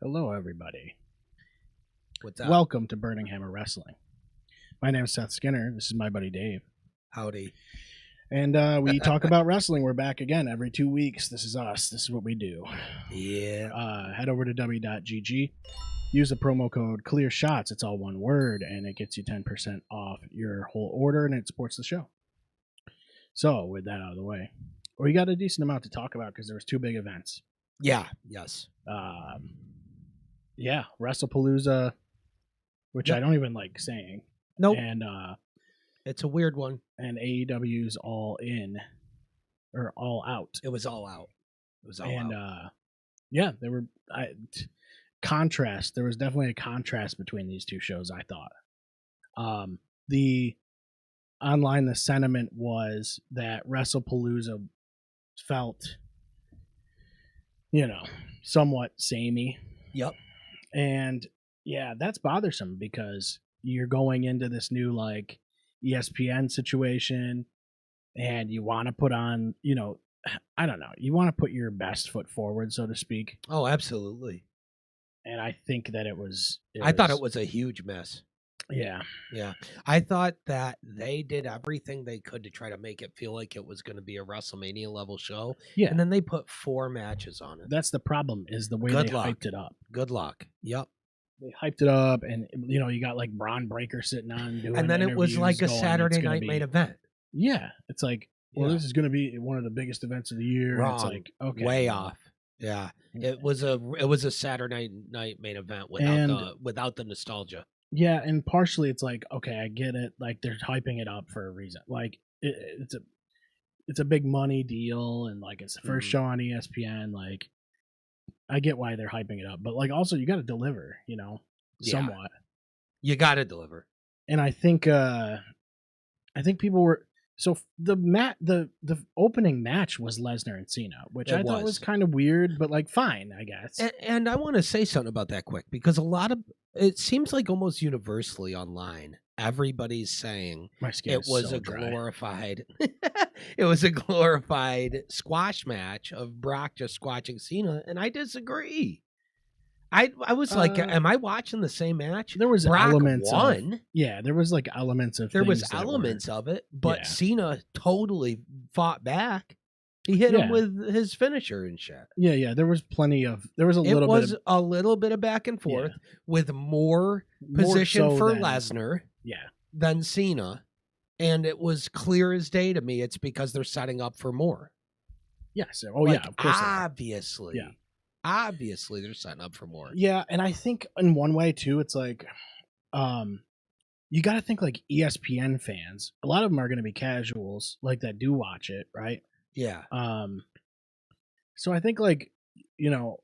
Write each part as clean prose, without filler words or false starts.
Hello, everybody. What's up? Welcome to Burning Hammer Wrestling. My name is Seth Skinner. This is my buddy Dave. Howdy. And we talk about wrestling. We're back again every 2 weeks. This is us. This is what we do. Yeah. Head over to w.gg. Use the promo code CLEARSHOTS. It's all one word, and it gets you 10% off your whole order, and it supports the show. So, with that out of the way, we got a decent amount to talk about because there was two big events. Yeah. Yes. Yeah, WrestlePalooza, which Yep. I don't even like saying. Nope. And It's a weird one. and AEW's All In or All Out. It was all out. It was all And out. yeah, there were contrast. There was definitely a contrast between these two shows, I thought. The sentiment was that WrestlePalooza felt, somewhat samey. Yep. And yeah, that's bothersome because you're going into this new like ESPN situation and you want to put on, I don't know, you want to put your best foot forward, so to speak. Oh, absolutely. And I think that I thought it was a huge mess. Yeah. Yeah. I thought that they did everything they could to try to make it feel like it was going to be a WrestleMania level show. Yeah. And then they put 4 matches on it. That's the problem is the way Good they luck. hyped it up. Good luck. Yep. They hyped it up and, you got like Braun Breaker sitting on doing And then it was interviews like a going, Saturday it's gonna night be- main event. Yeah. It's like, well, Yeah. this is going to be one of the biggest events of the year. Wrong. It's like, okay. Way off. Yeah. It was a Saturday night main event without the nostalgia. Yeah, and partially it's like, okay, I get it. Like they're hyping it up for a reason. Like it's a big money deal, and like it's the first show on ESPN. Like I get why they're hyping it up, but like also you got to deliver, somewhat. You got to deliver. And I think people were so the opening match was Lesnar and Cena, which I thought was kind of weird, but like fine, I guess. And I want to say something about that quick because it seems like almost universally online, everybody's saying My skin it is was so a dry. glorified squash match of Brock just squashing Cena, and I disagree. I was like, am I watching the same match? There was Brock elements won. Yeah, there was like elements of There was things that elements of it, but Yeah. Cena totally fought back. He hit him with his finisher and shit. Yeah, there was a It little was bit a little bit of back and forth with more more position so for than- Lesnar Yeah. than Cena, and it was clear as day to me it's because they're setting up for more. Yes. Oh Like, yeah, of course. they are. obviously. Yeah. Obviously they're setting up for more. Yeah, and I think in one way too, it's like you got to think like ESPN fans. A lot of them are going to be casuals like that do watch it, right? Yeah. So I think like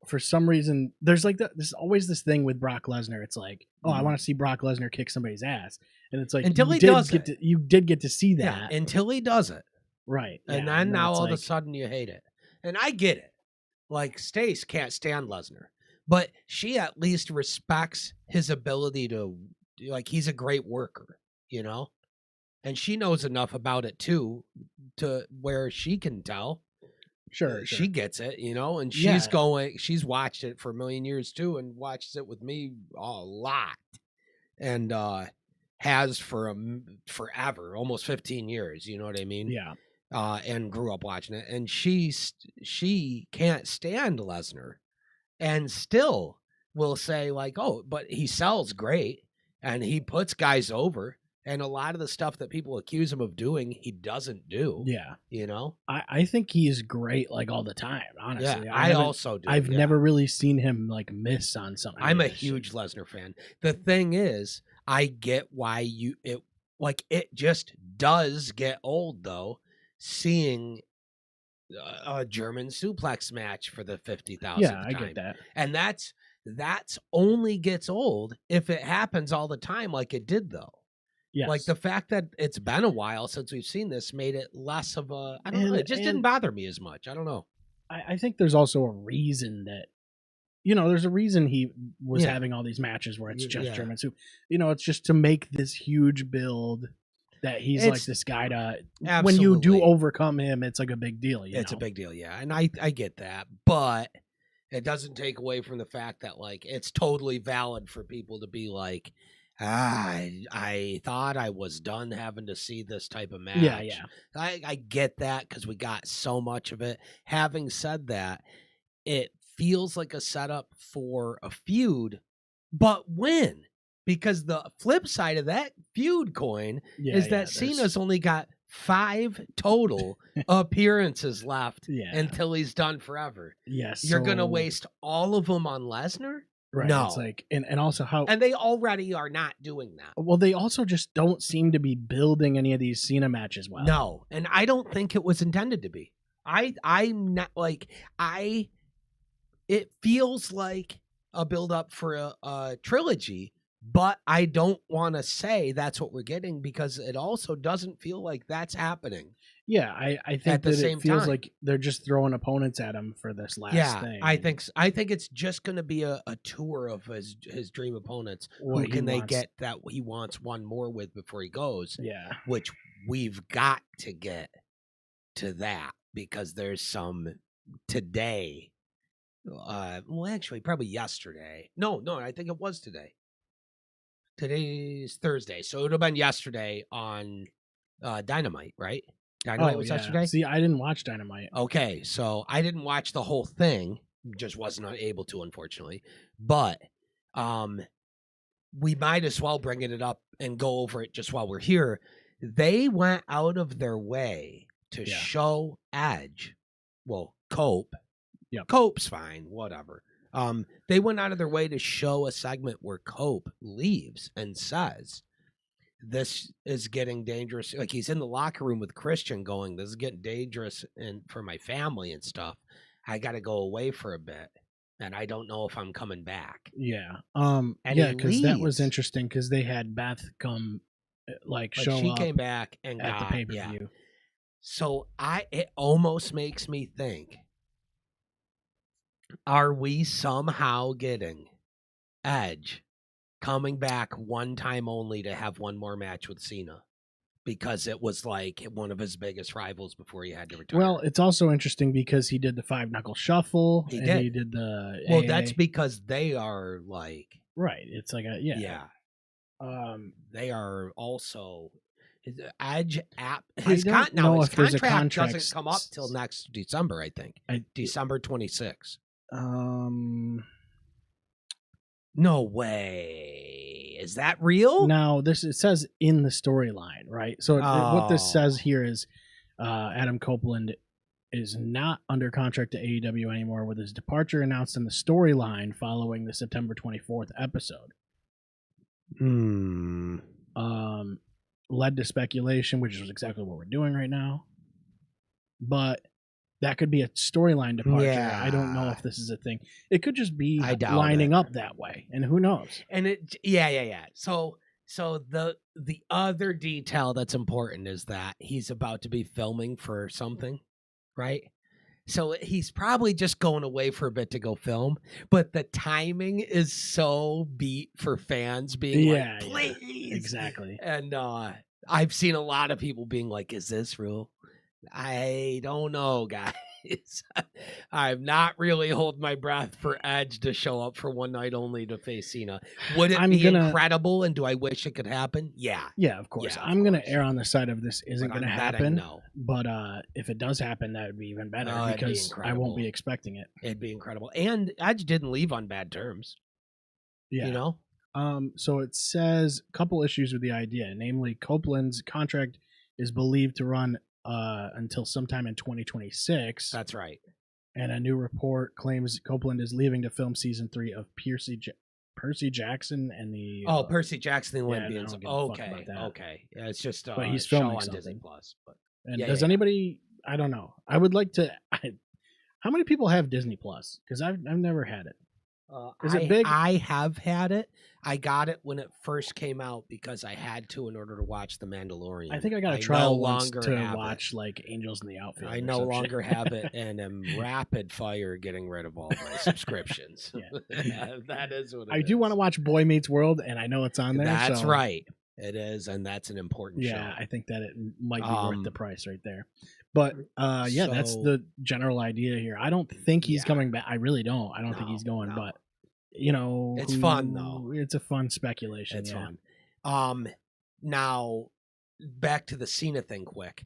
for some reason there's like there's always this thing with Brock Lesnar. It's like, oh, I want to see Brock Lesnar kick somebody's ass, and it's like Until he you did get to see Yeah, that, until he does it. right? And yeah, then now it's all of a like- sudden you hate it. And I get it. Like Stace can't stand Lesnar, but she at least respects his ability to, like, he's a great worker, and she knows enough about it too, to where she can tell. sure. She gets it, and Yeah. she's watched it for a million years too, and watches it with me a lot, and has for forever, almost 15 years. You know what I mean? Yeah. And grew up watching it, and she can't stand Lesnar, and still will say like, oh, but he sells great, and he puts guys over, and a lot of the stuff that people accuse him of doing, he doesn't do. Yeah. I think he's great like all the time, honestly. Yeah, I also do. I've yeah. never really seen him like miss on something. I'm a huge Lesnar fan. The thing is, I get why it just does get old though, seeing a German suplex match for the 50,000th time. Yeah, I get that. And that's only gets old if it happens all the time like it did though. Yes. Like the fact that it's been a while since we've seen this made it less of a, I don't know, it just didn't bother me as much. I don't know. I think there's also a reason that there's a reason he was having all these matches where it's just German soup. It's just to make this huge build that he's like this guy to. When you do overcome him, it's like a big deal. It's a big deal, yeah, and I get that, but It doesn't take away from the fact that like it's totally valid for people to be like, I thought I was done having to see this type of match. Yeah. I get that because we got so much of it. Having said that, it feels like a setup for a feud, but when? Because the flip side of that feud coin is that Cena's only got 5 total appearances left until he's done forever. Yes. You're going to waste all of them on Lesnar? Right. No. It's like, and also how. And they already are not doing that. Well, they also just don't seem to be building any of these Cena matches well. No. And I don't think it was intended to be. I'm not like, it feels like a build up for a trilogy. But I don't want to say that's what we're getting because it also doesn't feel like that's happening. Yeah, I think that it feels like they're just throwing opponents at him for this last thing. I think it's just going to be a tour of his dream opponents. Who can they get that he wants one more with before he goes? Yeah, which we've got to get to that because there's some today. Well, actually, probably yesterday. No, I think it was today. Today's Thursday, so it would have been yesterday on Dynamite, right? Dynamite was yesterday? See, I didn't watch Dynamite. Okay, so I didn't watch the whole thing. Just wasn't able to, unfortunately. But we might as well bring it up and go over it just while we're here. They went out of their way to show Edge. Well, Cope. Yeah, Cope's fine, whatever. They went out of their way to show a segment where Cope leaves and says, this is getting dangerous. Like he's in the locker room with Christian going, this is getting dangerous and for my family and stuff. I got to go away for a bit. And I don't know if I'm coming back. Yeah. Because that was interesting because they had Beth come show up. She came back and at the pay-per-view. Yeah. So it almost makes me think, are we somehow getting Edge coming back one time only to have one more match with Cena? Because it was like one of his biggest rivals before he had to retire. Well, it's also interesting because he did the 5-knuckle shuffle. He did the Well, that's because they are like... Right. It's like a... Yeah. Yeah. They are also... Edge app. His contract doesn't come up till next December, I think. December 26th. No way. Is that real? No, it says in the storyline, right? So what this says here is Adam Copeland is not under contract to AEW anymore with his departure announced in the storyline following the September 24th episode. Led to speculation, which is exactly what we're doing right now. But that could be a storyline departure. Yeah. I don't know if this is a thing. It could just be lining up that way, and who knows? And yeah. So the other detail that's important is that he's about to be filming for something, right? So he's probably just going away for a bit to go film, but the timing is so beat for fans being like, please. Yeah, exactly. And I've seen a lot of people being like, is this real? I don't know, guys. I'm not really holding my breath for Edge to show up for one night only to face Cena. Would it be incredible? And do I wish it could happen? Yeah. Yeah, of course. I'm going to err on the side of this isn't going to happen. No. But if it does happen, that would be even better because I won't be expecting it. It'd be incredible. And Edge didn't leave on bad terms. Yeah. You know? So it says a couple issues with the idea, namely Copeland's contract is believed to run until sometime in 2026. That's right. And a new report claims Copeland is leaving to film season 3 of Percy Jackson and the Percy Jackson and Olympians. Okay. Yeah, it's just but he's filming on something. Disney Plus. But does anybody? I don't know. I would like to. How many people have Disney Plus? Because I've never had it. Is it big? I have had it. I got it when it first came out because I had to in order to watch The Mandalorian. I think I got a trial once to watch like Angels in the Outfield. I no longer have it and am rapid fire getting rid of all my subscriptions. That is what it is. I do want to watch Boy Meets World, and I know it's on there. That's right. It is, and that's an important show. Yeah, I think that it might be worth the price right there. But yeah, that's So- the general idea here. I don't think he's Yeah. coming back. I really don't. I don't think No, he's going. no. But you know, It's fun, though. It's a fun speculation. It's yeah. fun. Now back to the Cena thing quick.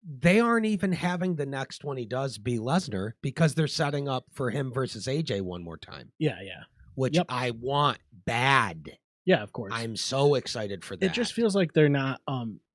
They aren't even having the next one he does be Lesnar because they're setting up for him versus AJ one more time, Yeah, yeah, which Yep. I want bad. yeah. Of course. I'm so excited for that. It just feels like they're not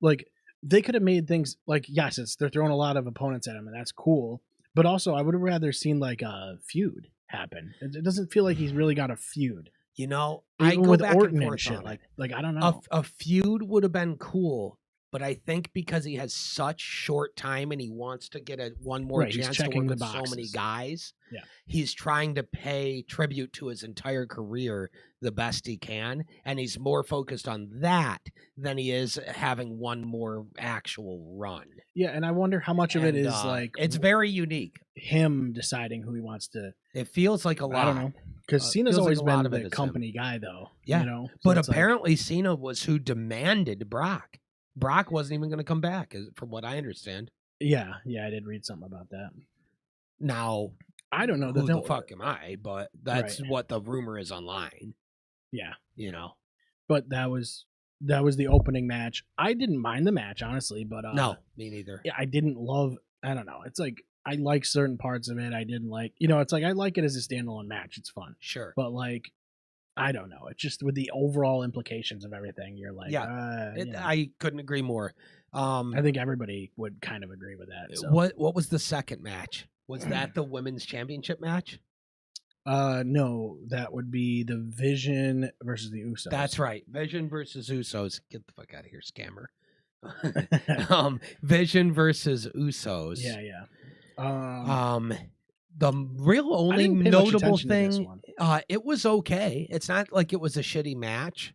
like they could have made things like yes, they're throwing a lot of opponents at him and that's cool. But also, I would have rather seen like a feud happen. It doesn't feel like he's really got a feud. You know, I Even go with back Orton and and forth shit. on it. Like I don't know. A feud would have been cool, but I think because he has such short time and he wants to get one more Right, he's chance to checking work the with so many boxes. guys, Yeah. he's trying to pay tribute to his entire career the best he can, and he's more focused on that than he is having one more actual run. Yeah, and I wonder how much of it And, is like it's very unique. him deciding who he wants to. It feels like a lot. I don't know because Cena's feels like always a lot been of it the is him. company guy, though. Yeah, you know. So But it's like- apparently Cena was who demanded Brock. Brock wasn't even going to come back, from what I understand. yeah, I did read something about that. Now, I don't know. who the they'll- fuck am I? But that's Right. what the rumor is online. Yeah, You know, but that was the opening match. I didn't mind the match honestly, but no, me neither. yeah, I didn't love. I don't know. It's like I like certain parts of it. I didn't like. It's like I like it as a standalone match. It's fun, Sure. but like I don't know. It's just with the overall implications of everything. You're like, Yeah, you know. I couldn't agree more. I think everybody would kind of agree with that. So. What was the second match? Was that the women's championship match? No, that would be the Vision versus the Usos. That's right. Vision versus Usos. Get the fuck out of here, scammer. Vision versus Usos. Yeah. The real I only didn't pay much notable attention to this thing, one. it was okay. It's not like it was a shitty match.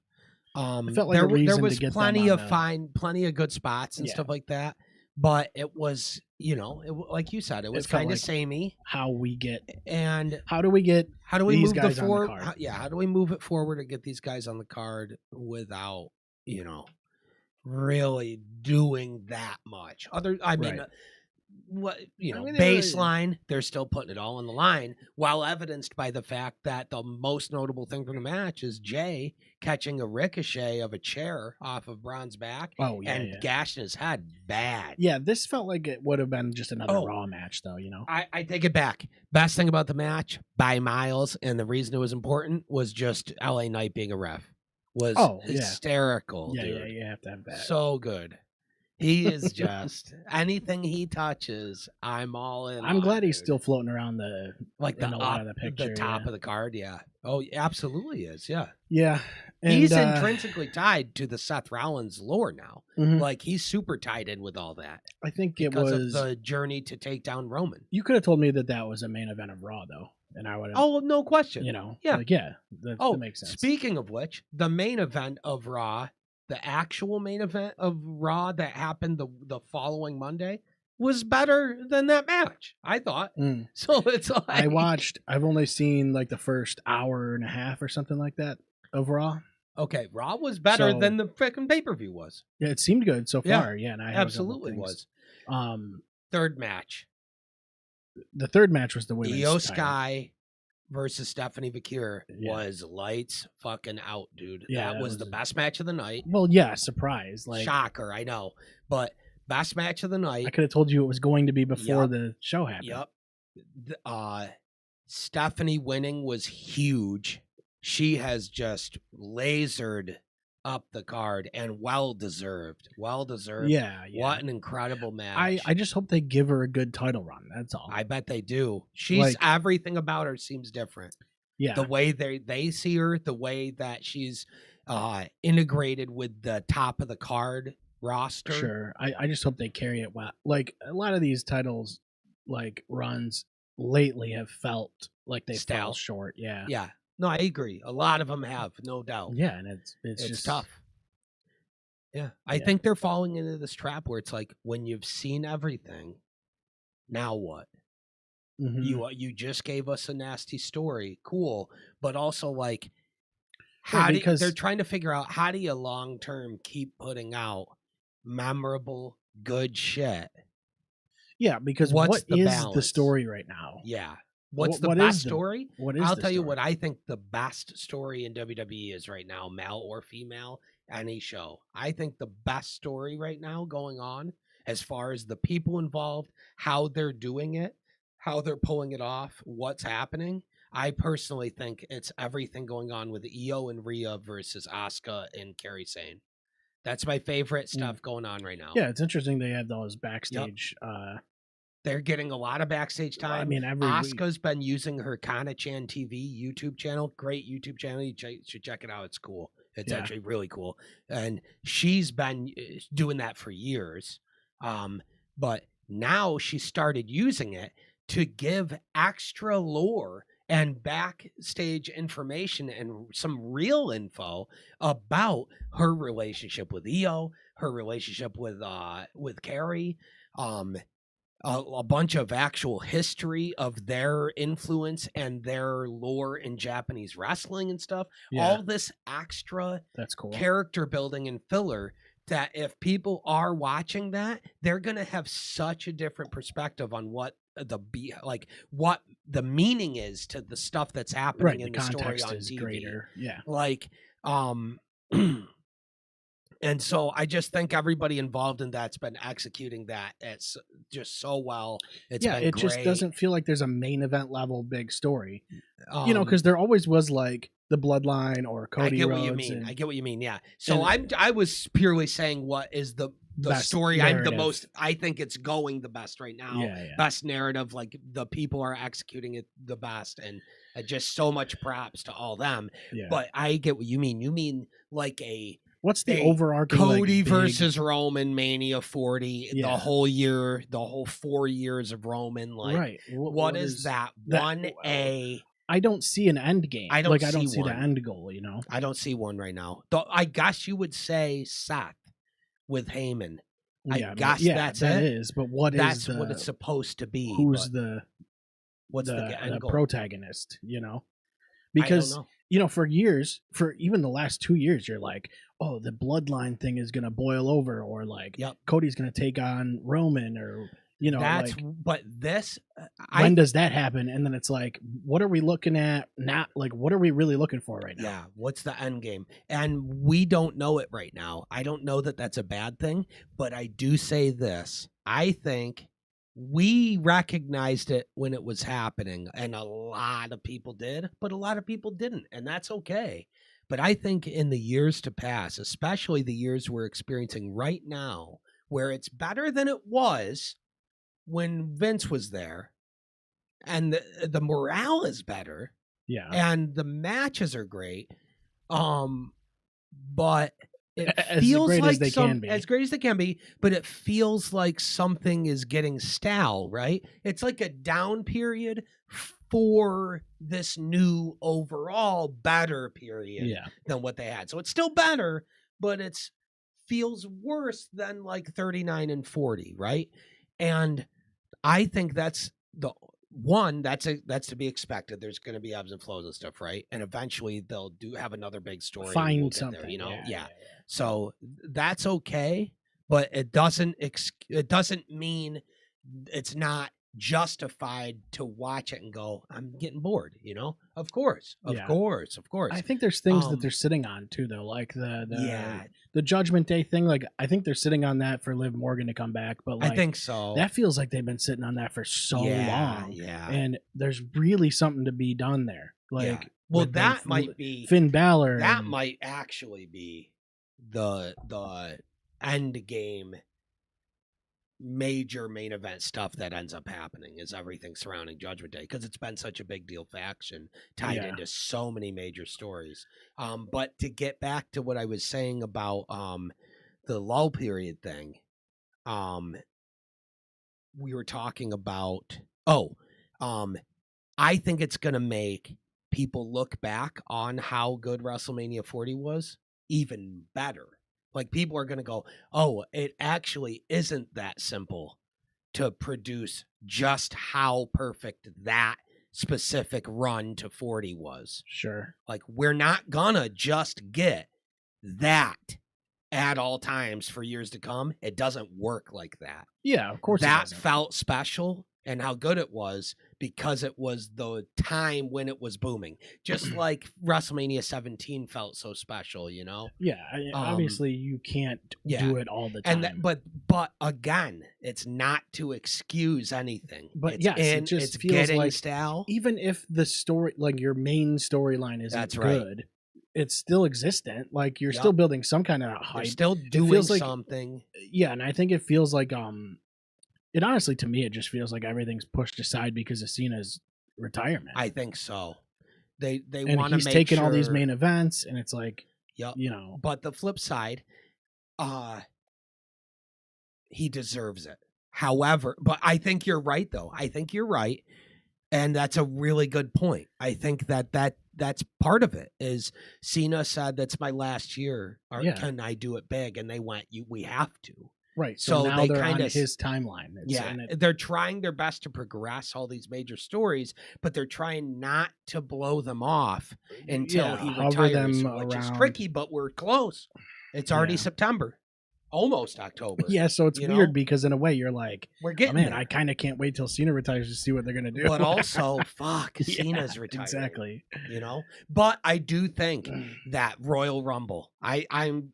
felt like a there reason to was get them plenty on of the- plenty of good spots and Yeah. stuff like that. But it was, like you said, it was felt kind of like- samey. How we get? And How do we get? how do we these move the guys on the forward? card. How do we move it forward and get these guys on the card without, really doing that much? I mean, Right. what I mean, they were- baseline, they're still putting it all on the line, while evidenced by the fact that the most notable thing from the match is Jay catching a ricochet of a chair off of Braun's back Oh yeah, and yeah. gashing his head bad. Yeah, this felt like it would have been just another Oh. Raw match, though. I take it back. Best thing about the match by miles, and the reason it was important was just LA Knight being a ref. Was Oh, yeah. hysterical, Yeah, dude. you have to have that. So good. He is just anything he touches, I'm all in. I'm on, glad he's dude. still floating around the like the in a lot of up- the picture, top yeah. of the card. Yeah. Oh, absolutely is. Yeah. yeah. And, He's intrinsically tied to the Seth Rollins lore now. mhm. Like he's super tied in with all that I think it because was. of the journey to take down Roman. You could have told me that was a main event of Raw, though, and I would have. Oh, no question. Yeah. Yeah. That Oh, makes sense. speaking of which, the main event of Raw, the actual main event of Raw that happened the following Monday, was better than that match, I thought. Mm. So it's like I've only seen like the first hour and a half or something like that of Raw. okay, Raw was better So- than the freaking pay-per-view was. Yeah, it seemed good so Yeah, far. Yeah, and I have a couple Absolutely things. was. Third match. The third match was the women's. Io title. Sky versus Stephanie Vakir Yeah. was lights fucking out, dude. Yeah, that was the was- best match of the night. Well, yeah, surprise. Like Shocker, I know. But best match of the night. I could have told you it was going to be before Yup. the show happened. Yep. Stephanie winning was huge. She has just lasered up the card and well deserved. Well deserved. Yeah. What an incredible match. I just hope they give her a good title run. That's all. I bet they do. She's Like- everything about her seems different. yeah. The way they see her, the way that she's integrated with the top of the card roster. Sure. I just hope they carry it well. Like a lot of these titles, like runs lately, have felt like they Stale. fell short. Yeah. Yeah. No, I agree. A lot of them have, no doubt. Yeah, and it's It's just tough. Yeah. I Yeah. think they're falling into this trap where it's like when you've seen everything, now what? Mhm. You just gave us a nasty story. Cool. But also like Right, how do because- they're trying to figure out how do you long term keep putting out memorable good shit Yeah, because What's what the is the balance? story right now? Yeah. What's the What best is the story? what is I'll the tell you story? what I think the best story in WWE is right now, male or female, any show. I think the best story right now going on, as far as the people involved, how they're doing it, how they're pulling it off, what's happening. I personally think it's everything going on with Io and Rhea versus Asuka and Kairi Sane. That's my favorite stuff going on right now. Yeah, it's interesting they have those backstage. They're getting a lot of backstage time. I mean, every week. Asuka's been using her Kana-chan TV YouTube channel. Great YouTube channel. You should check it out. It's cool. It's actually really cool. And she's been doing that for years. But now she started using it to give extra lore and backstage information and some real info about her relationship with Io, her relationship with Kairi, a bunch of actual history of their influence and their lore in Japanese wrestling and stuff. Yeah. All this extra That's cool. character building and filler that if people are watching that, they're going to have such a different perspective on what what the meaning is to the stuff that's happening in the story on is TV. greater. Yeah. And so I just think everybody involved in that's been executing that it's just so well. It's been it great. just doesn't feel like there's a main event level big story. Because there always was like the Bloodline or Cody I get Rhodes. what you mean. I get what you mean. Yeah. So I was purely saying what is the story I'm the most. I think it's going the best right now. Yeah. Best narrative. Like the people are executing it the best, and just so much props to all them. Yeah. But I get what you mean. You mean like what's the overarching Cody versus Roman Mania 40, the whole year, the whole 4 years of Roman, like right. what is that? 1A. I don't see an end game. I don't see one. the end goal, I don't see one right now. I guess you would say Seth with Heyman. I guess that's that it. is, but that's what it's supposed to be. Who's what's the end goal? Protagonist, Because for years, for even the last 2 years, you're like, oh, the Bloodline thing is gonna boil over, or like Cody's gonna take on Roman, or but this when does that happen? And then it's like, what are we looking at? Not like, what are we really looking for right now? Yeah, what's the end game? And we don't know it right now. I don't know that that's a bad thing, but I do say this. I think we recognized it when it was happening, and a lot of people did, but a lot of people didn't, and that's okay. But I think in the years to pass, especially the years we're experiencing right now, where it's better than it was when Vince was there, and the morale is better, and the matches are great, but it feels like as great as they can be, but it feels like something is getting stale, right? It's like a down period for this new overall better period than what they had. So it's still better, but it's feels worse than like 39 and 40, right? And I think that's that's to be expected. There's going to be ebbs and flows and stuff, right? And eventually they'll have another big story. Find something, there, Yeah. So that's okay, but it doesn't mean it's not justified to watch it and go, I'm getting bored. Of course. I think there's things that they're sitting on too, though, like the Judgment Day thing. Like, I think they're sitting on that for Liv Morgan to come back, but like, I think so. That feels like they've been sitting on that for so long. Yeah, and there's really something to be done there. Like, well, that might be Finn Balor. That might actually be the end game. Major main event stuff that ends up happening is everything surrounding Judgment Day, because it's been such a big deal faction tied into so many major stories. But to get back to what I was saying about the lull period thing, we were talking about I think it's gonna make people look back on how good WrestleMania 40 was even better. Like, people are going to go, oh, it actually isn't that simple to produce just how perfect that specific run to 40 was. Sure. Like, we're not going to just get that at all times for years to come. It doesn't work like that. Yeah, of course. That felt special, and how good it was because it was the time when it was booming. Just like WrestleMania 17 felt so special, you know? Yeah, obviously you can't do it all the time. And but again, it's not to excuse anything. But it's yes, it just feels like style. Even if the story, like your main storyline isn't good, it's still existent. Like you're still building some kind of hype. You're still doing something. Yeah, and I think it feels like it honestly, to me, it just feels like everything's pushed aside because of Cena's retirement. I think so. They want to make he's taking all these main events, and it's like, you know. But the flip side, he deserves it. However, but I think you're right, though. I think you're right, and that's a really good point. I think that's part of it. Is Cena said that's my last year, or can I do it big? And they went, we have to. Right. So now they're kind of his timeline. They're trying their best to progress all these major stories, but they're trying not to blow them off until he retires, which is tricky, but we're close. It's already September, almost October. Yeah, so it's weird because in a way you're like, we're getting there. I kind of can't wait till Cena retires to see what they're going to do. But also, fuck, Cena's retired. Exactly. You know? But I do think that Royal Rumble,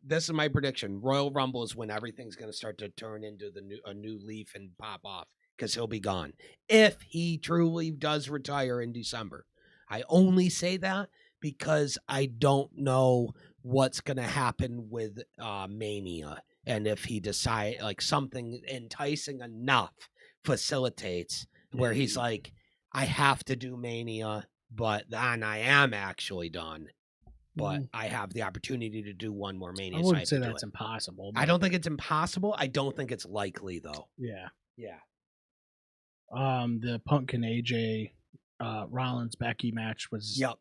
this is my prediction. Royal Rumble is when everything's going to start to turn into a new leaf and pop off because he'll be gone. If he truly does retire in December. I only say that because I don't know what's going to happen with Mania. And if he decide like something enticing enough facilitates where he's like, I have to do Mania, but then I am actually done. But I have the opportunity to do one more Mania. I wouldn't say that's impossible. I don't think it's impossible. I don't think it's likely though. Yeah. Yeah. The Punk and AJ Rollins Becky match was it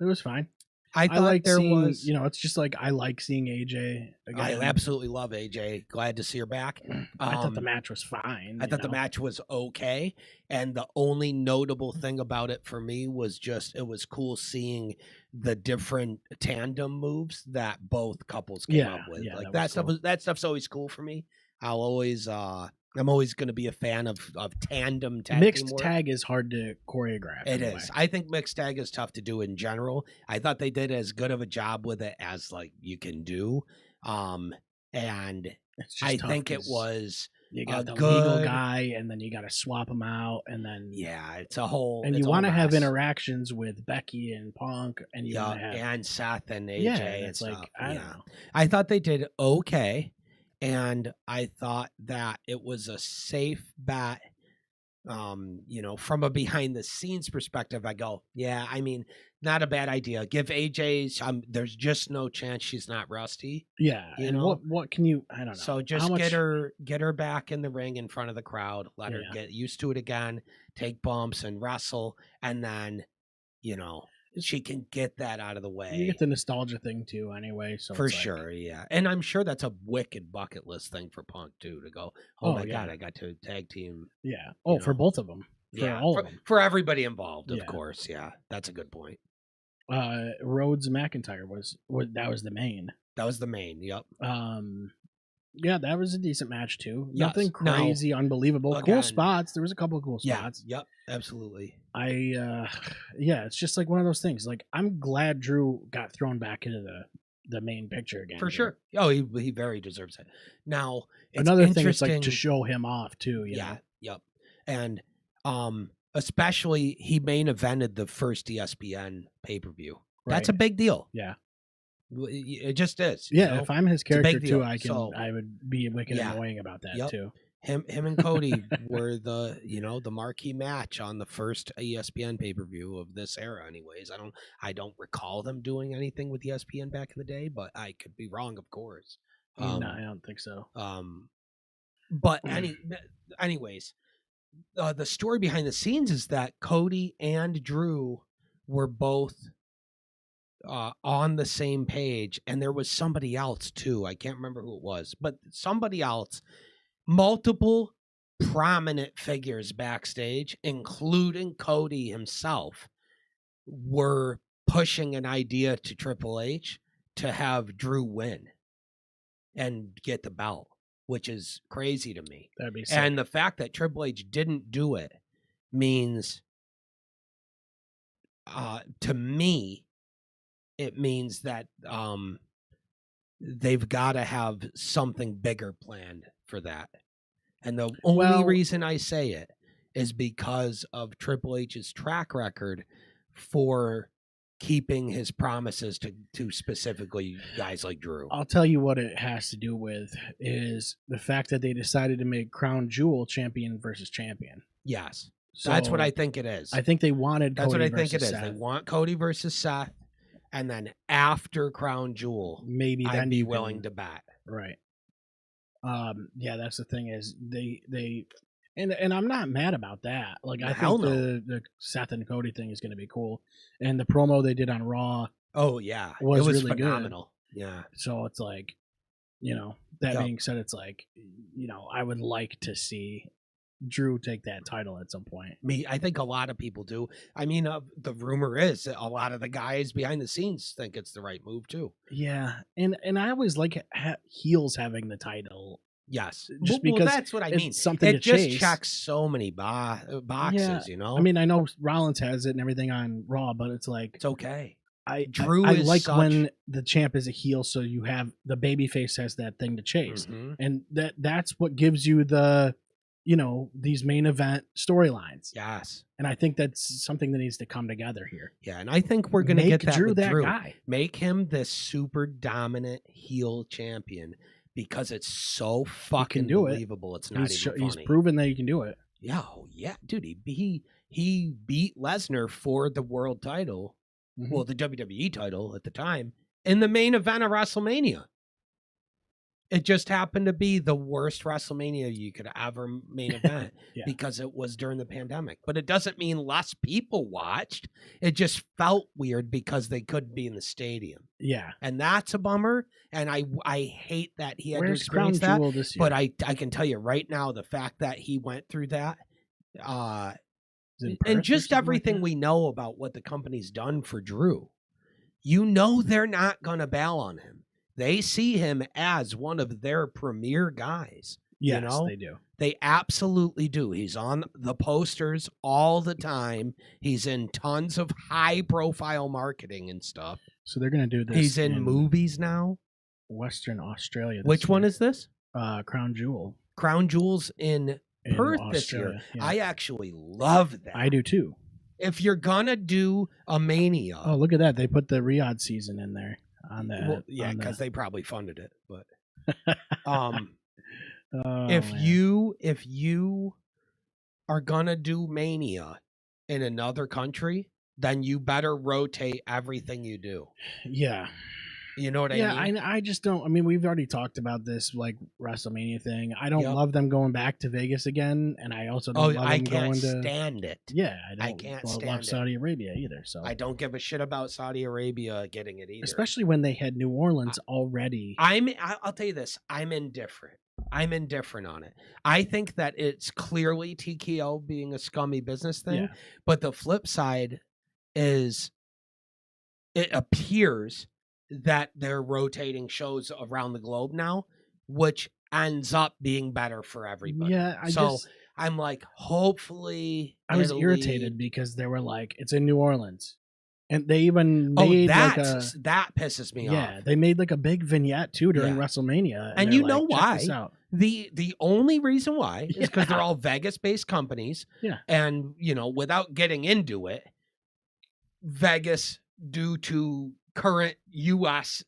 was fine. I thought was, it's just like I like seeing AJ again. I absolutely love AJ. Glad to see her back. I thought the match was fine. I thought the match was okay. And the only notable thing about it for me was just it was cool seeing the different tandem moves that both couples came up with. Yeah, like that stuff's always cool for me. I'm always going to be a fan of tandem tag. Mixed tag is hard to choreograph. It is. I think mixed tag is tough to do in general. I thought they did as good of a job with it as like you can do. And I think it was you got the legal guy, and then you got to swap him out, and then it's a whole. And you want to have interactions with Becky and Punk, and and Seth and AJ. It's like I don't know. I thought they did okay. And I thought that it was a safe bet. From a behind the scenes perspective, I go, not a bad idea. Give AJ's. There's just no chance she's not rusty. Yeah, what can you? I don't know. So just get her back in the ring in front of the crowd. Let her get used to it again. Take bumps and wrestle, and then, she can get that out of the way. You get the nostalgia thing too, anyway. So for sure, and I'm sure that's a wicked bucket list thing for Punk too. To go, oh my god, I got to tag team. Yeah. Oh, for both of them. For everybody involved, of course. Yeah, that's a good point. Rhodes McIntyre was the main. That was the main. Yep. Yeah, that was a decent match too. Nothing crazy, unbelievable. Again, cool spots. There was a couple of cool spots. Yep, absolutely. It's just like one of those things. Like I'm glad Drew got thrown back into the main picture again. For sure. Oh, he very deserves it. Now, another thing is like to show him off too. Yep. And especially he main evented the first ESPN pay-per-view. Right. That's a big deal. Yeah. It just is. Yeah, if I'm his character too, I would be wicked annoying about that too. Him and Cody were the marquee match on the first ESPN pay-per-view of this era. Anyways, I don't recall them doing anything with ESPN back in the day, but I could be wrong, of course. No, I don't think so. But anyways, the story behind the scenes is that Cody and Drew were both on the same page, and there was somebody else too. I can't remember who it was, but somebody else. Multiple prominent figures backstage, including Cody himself, were pushing an idea to Triple H to have Drew win. and get the belt, which is crazy to me. That'd be sick. And the fact that Triple H didn't do it means, to me, it means that they've got to have something bigger planned for that. And the only reason I say it is because of Triple H's track record for keeping his promises to specifically guys like Drew. I'll tell you what it has to do with is the fact that they decided to make Crown Jewel champion versus champion. Yes. So That's what I think it is. I think they wanted That's Cody what I think it versus is. Seth. They want Cody versus Seth, and then after Crown Jewel, Maybe then I'd be you willing can- to bet. Right. Yeah, that's the thing is they and I'm not mad about that. Like I Hell think no. the Seth and Cody thing is going to be cool, and the promo they did on Raw. Oh yeah, Was it was really good. phenomenal. Yeah, So it's like, that Yep. being said, it's like, I would like to see Drew take that title at some point. I think a lot of people do. I mean, the rumor is that a lot of the guys behind the scenes think it's the right move too. Yeah, and I always like heels having the title. Yes, Just well, because that's what I it's mean. something It to just chase. checks so many boxes. Yeah, I I mean, I know Rollins has it and everything on Raw, but it's like it's okay. Drew I is like such- when the champ is a heel, so you have the babyface has that thing to chase, Mhm. and that's what gives you the, these main event storylines. Yes, And I think that's something that needs to come together here. yeah, and I think we're gonna get that Drew with that Drew. guy. Make him this super dominant heel champion because it's so fucking do it. believable. It's not even funny. He's proven that you can do it. Yeah, yeah, dude. He beat Lesnar for the world title, Mhm. well, the WWE title at the time, in the main event of WrestleMania. It just happened to be the worst WrestleMania you could ever main event Yeah. because it was during the pandemic. But it doesn't mean less people watched. It just felt weird because they couldn't be in the stadium. Yeah. And that's a bummer. And I hate that he had Where's to Crown experience that. Jewel this year? But I can tell you right now, the fact that he went through that, Is it in Perth or and just something like everything that? we know about what the company's done for Drew, they're not going to bail on him. They see him as one of their premier guys. Yes, know? they do. They absolutely do. He's on the posters all the time. He's in tons of high profile marketing and stuff. So they're gonna do this. He's in movies now. Western Australia. Which one is this? Crown Jewel? Crown Jewels in in Perth this year. Australia, yeah. I actually love that. I do too. If you're gonna do a Mania, Oh, look at that! They put the Riyadh season in there on that. well, yeah, on the- because they probably funded it. But Oh, if man. you are gonna do Mania in another country, then you better rotate everything you do. yeah, You know what yeah, I mean? I just don't. I mean, we've already talked about this like WrestleMania thing. I don't Yep. love them going back to Vegas again, and I also don't love I them can't going to. stand it. Yeah, I don't can't love stand it. Saudi Arabia either. So I don't give a shit about Saudi Arabia getting it either. especially when they had New Orleans already. I'll tell you this. I'm indifferent on it. I think that it's clearly TKO being a scummy business thing. Yeah. But the flip side is it appears that they're rotating shows around the globe now, which ends up being better for everybody. Yeah, I'm like, hopefully I was Italy- irritated because they were like, it's in New Orleans, and they even Oh, made like that pisses me yeah, off. they made like a big vignette too during Yeah. WrestleMania, And they're you know like, "Check this why? out." The only reason why is because they're Yeah. all Vegas-based companies. Yeah. And, without getting into it, Vegas, due to current U.S.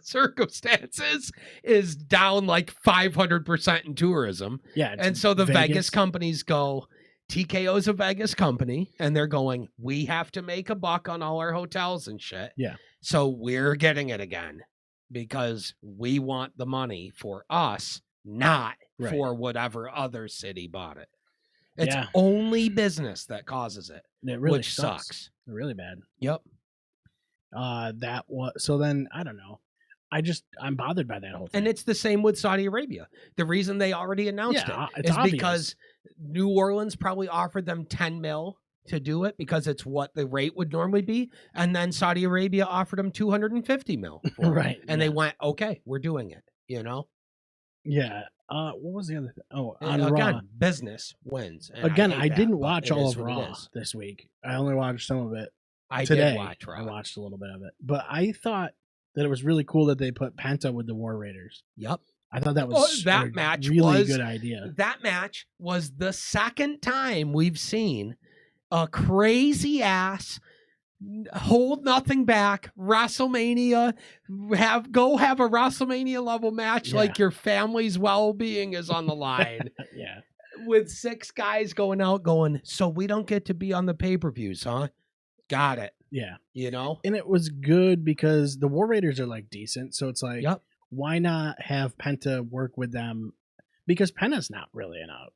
circumstances, is down like 500% in tourism. Yeah, it's And so the Vegas companies go, TKO's a Vegas company, and they're going, we have to make a buck on all our hotels and shit. Yeah. So we're getting it again because we want the money for us, not Right. for whatever other city bought it. It's Yeah. only business that causes it, it really which sucks. sucks. Really bad. Yep. That was so. Then I don't know. I'm bothered by that whole thing. And it's the same with Saudi Arabia. The reason they already announced Yeah, it it's is obvious. because New Orleans probably offered them 10 mil to do it because it's what the rate would normally be. And then Saudi Arabia offered them 250 mil. for it. Right, And they yeah. went, okay, we're doing it. you know? Yeah. What was the other thing? Oh, And on again, Raw. business wins. And Again, hate I that, didn't but watch it all is of what it Raw is. this week. I only watched some of it. I Today, did watch Raw. I watched a little bit of it. But I thought that it was really cool that they put Penta with the War Raiders. Yep. I thought that was that a match really was good idea. That match was the second time we've seen a crazy ass hold nothing back WrestleMania have a WrestleMania level match like your family's well-being is on the line. Yeah. With 6 guys going out going, so we don't get to be on the pay-per-views, huh? Got it. Yeah. You know? And it was good because the War Raiders are like decent. So it's like, why not have Penta work with them? Because Penta's not really in a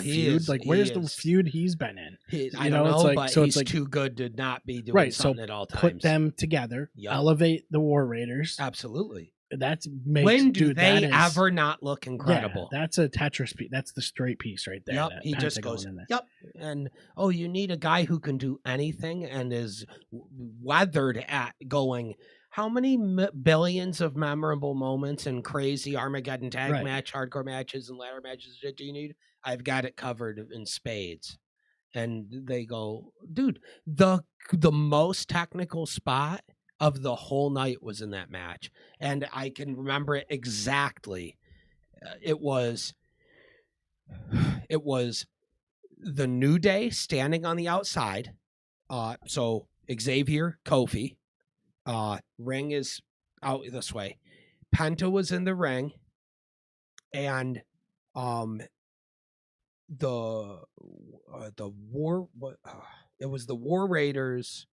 he feud. is. Like, where's the feud he's been in? I don't know, it's like, but so he's it's like, too good to not be doing something at all times. Put them together, elevate the War Raiders. Absolutely. That's when do they ever not look incredible? Yeah, that's a Tetris piece. That's the straight piece right there. Yep, he just goes, yep. And, you need a guy who can do anything and is weathered at going, how many billions of memorable moments and crazy Armageddon tag match, hardcore matches, and ladder matches do you need? I've got it covered in spades. And they go, dude, the most technical spot of the whole night was in that match. And I can remember it exactly. It was the New Day standing on the outside. So Xavier, Kofi, ring is out this way. Penta was in the ring, and the War Raiders.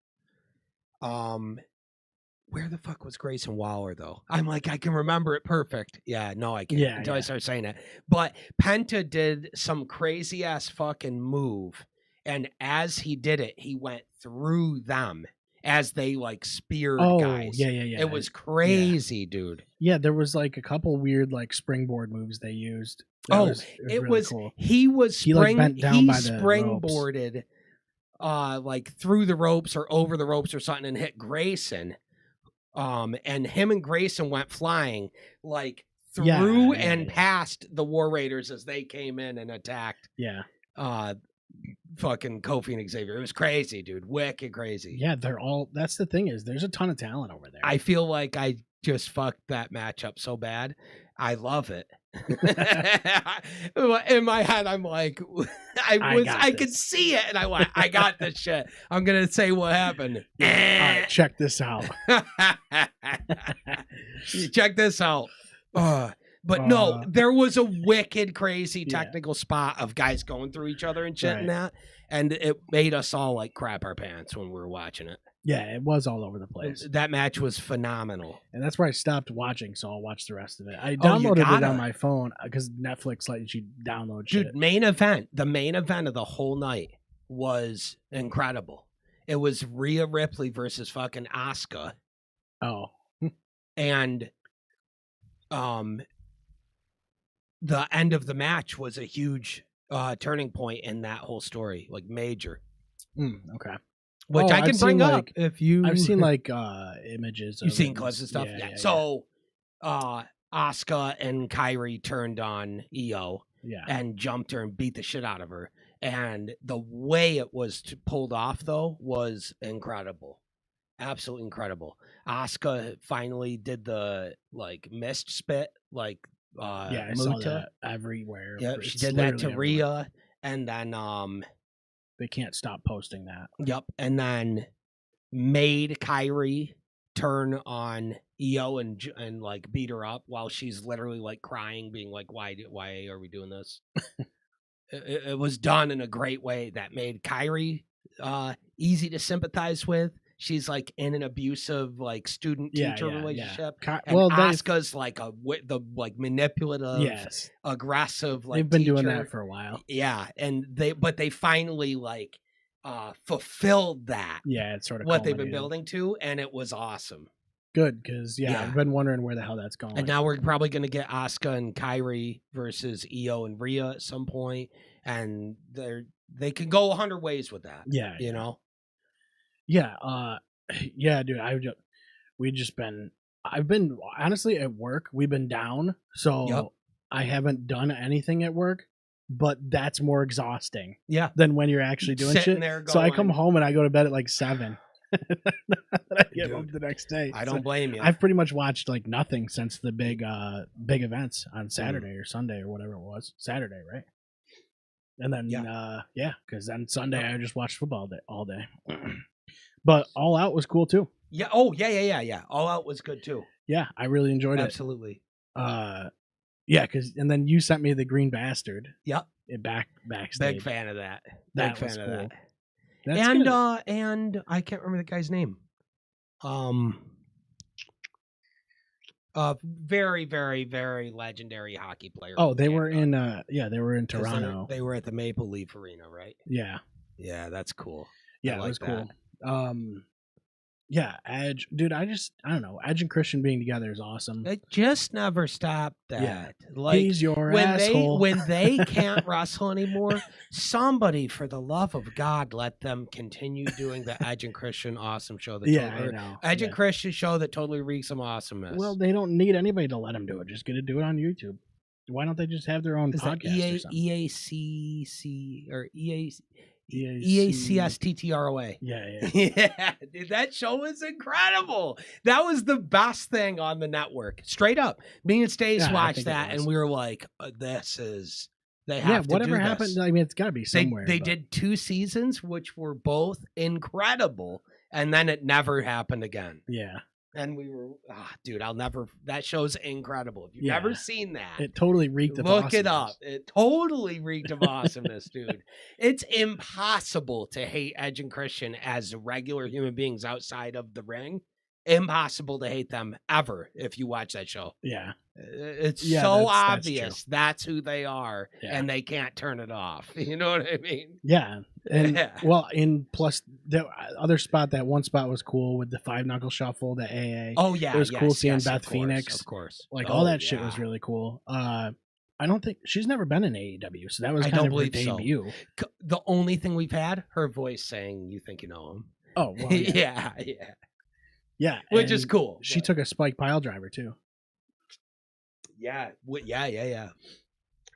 Where the fuck was Grayson Waller, though? I'm like, I can remember it perfect. Yeah, no, I can't until I start saying it. But Penta did some crazy-ass fucking move, and as he did it, he went through them as they, like, speared guys. Yeah. It was crazy, dude. Yeah, there was, like, a couple weird, like, springboard moves they used. It was cool. He bent down by the springboarded, like, through the ropes or over the ropes or something and hit Grayson. And him and Grayson went flying like through and past the War Raiders as they came in and attacked. Yeah. Fucking Kofi and Xavier. It was crazy, dude. Wicked crazy. Yeah, that's the thing is there's a ton of talent over there. I feel like I just fucked that match up so bad. I love it. In my head, I'm like, I could see it, and I went, I got this shit. I'm gonna say what happened. All right, check this out. Check this out. But no, there was a wicked, crazy technical spot of guys going through each other and shit and that, and it made us all like crap our pants when we were watching it. Yeah, it was all over the place. That match was phenomenal. And that's where I stopped watching, so I'll watch the rest of it. I downloaded it on my phone because Netflix lets you download shit. Dude, the main event of the whole night was incredible. It was Rhea Ripley versus fucking Asuka. Oh. And the end of the match was a huge turning point in that whole story, like major. Okay. Which I can bring up if you. I've seen like images. You've seen clips and stuff. Yeah. So, Asuka and Kairi turned on Io. And jumped her and beat the shit out of her. And the way it was pulled off, though, was incredible. Absolutely incredible. Asuka finally did the like mist spit, like I saw that everywhere. Yeah, she did that to Rhea, and then they can't stop posting that. Yep, and then made Kairi turn on Io and like beat her up while she's literally like crying, being like, "Why are we doing this?" It was done in a great way that made Kairi easy to sympathize with. She's like in an abusive like student-teacher relationship. And Asuka's like the manipulative, aggressive. Like they've been teacher. doing that for a while. Yeah, and they finally like fulfilled that. Yeah, it's sort of what they've been building to, and it was awesome. Good, because I've been wondering where the hell that's going. And now we're probably going to get Asuka and Kairi versus Io and Rhea at some point, and they can go 100 ways with that. Yeah, you know. Yeah, dude. We've just been I've been honestly at work. We've been down, so Yep. I haven't done anything at work. But that's more exhausting Yeah. than when you're actually doing Sitting shit. there So I come going- home and I go to bed at like 7. I get Dude, up the next day. I So don't blame you. I've pretty much watched like nothing since the big events Mm. on Saturday or Sunday or whatever it was. Saturday, right? And then because then Sunday I just watched football all day. But All Out was cool too. Yeah. Oh, yeah. All Out was good too. Yeah, I really enjoyed Absolutely. it. Yeah, and then you sent me the Green Bastard. Yep. Backstage. Big fan of that. That Big was fan of cool. that. That's And good. and I can't remember the guy's name. Very, very, very legendary hockey player. Oh, they from were Canada. they were in 'Cause Toronto. They were at the Maple Leaf Arena, right? Yeah. Yeah, that's cool. Yeah, I it like was that. cool. Yeah, Edge, dude. I don't know. Edge and Christian being together is awesome. They just never stopped that. Yeah. Like He's your when asshole. they can't wrestle anymore, somebody for the love of God let them continue doing the Edge and Christian awesome show. That Yeah, I totally, know. Edge Yeah. and Christian show that totally reeks some awesomeness. Well, they don't need anybody to let them do it. Just get to do it on YouTube. Why don't they just have their own is that podcast or something? EACC or EAC. EACSTTROA? Yeah. Yeah, dude, that show was incredible. That was the best thing on the network. Straight up, me and Stace Yeah, I watched think it that, was. and we were like, "This is they have Yeah, to whatever do this." happened. I mean, it's got to be somewhere. They but- did 2 seasons, which were both incredible, and then it never happened again. Yeah, And we were, dude, I'll never. That show's incredible. If you've Yeah. never seen that, it totally reeked of look it up. awesomeness. It totally reeked of awesomeness, dude. It's impossible to hate Edge and Christian as regular human beings outside of the ring. Impossible to hate them ever if you watch that show. Yeah, It's Yeah, so that's true. obvious that's who they are, Yeah. and they can't turn it off. You know what I mean? yeah. And Yeah. well, in plus the other spot, that one spot was cool with the 5 knuckle shuffle, the AA. Oh yeah, It was cool seeing yes, Beth of course, Phoenix. of course. Like Oh, all that shit was yeah. really cool. I don't think she's never been in AEW, so that was I kind don't of her believe so. debut. The only thing we've had, her voice saying, "You think you know him?" Oh, well, yeah, yeah, which is and cool. She but- took a spike pile driver too. yeah,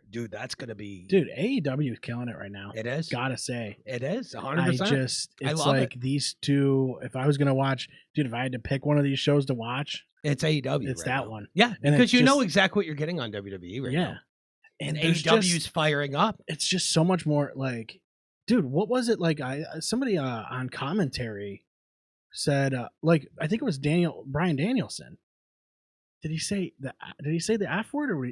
dude. That's gonna be, Dude, AEW is killing it right now. It is. Gotta say. It is I 100%. just, I it's love like these two. If I was gonna watch, dude, if I had to pick one of these shows to watch, It's AEW. it's right that now. one. Yeah, And because it's you know just- exactly what you're getting on WWE right Yeah, now. and And there's AEW's just, firing up. it's just so much more. Like, dude, what was it like? Somebody on commentary said, like, I think it was Brian Danielson. Did he say the F word, or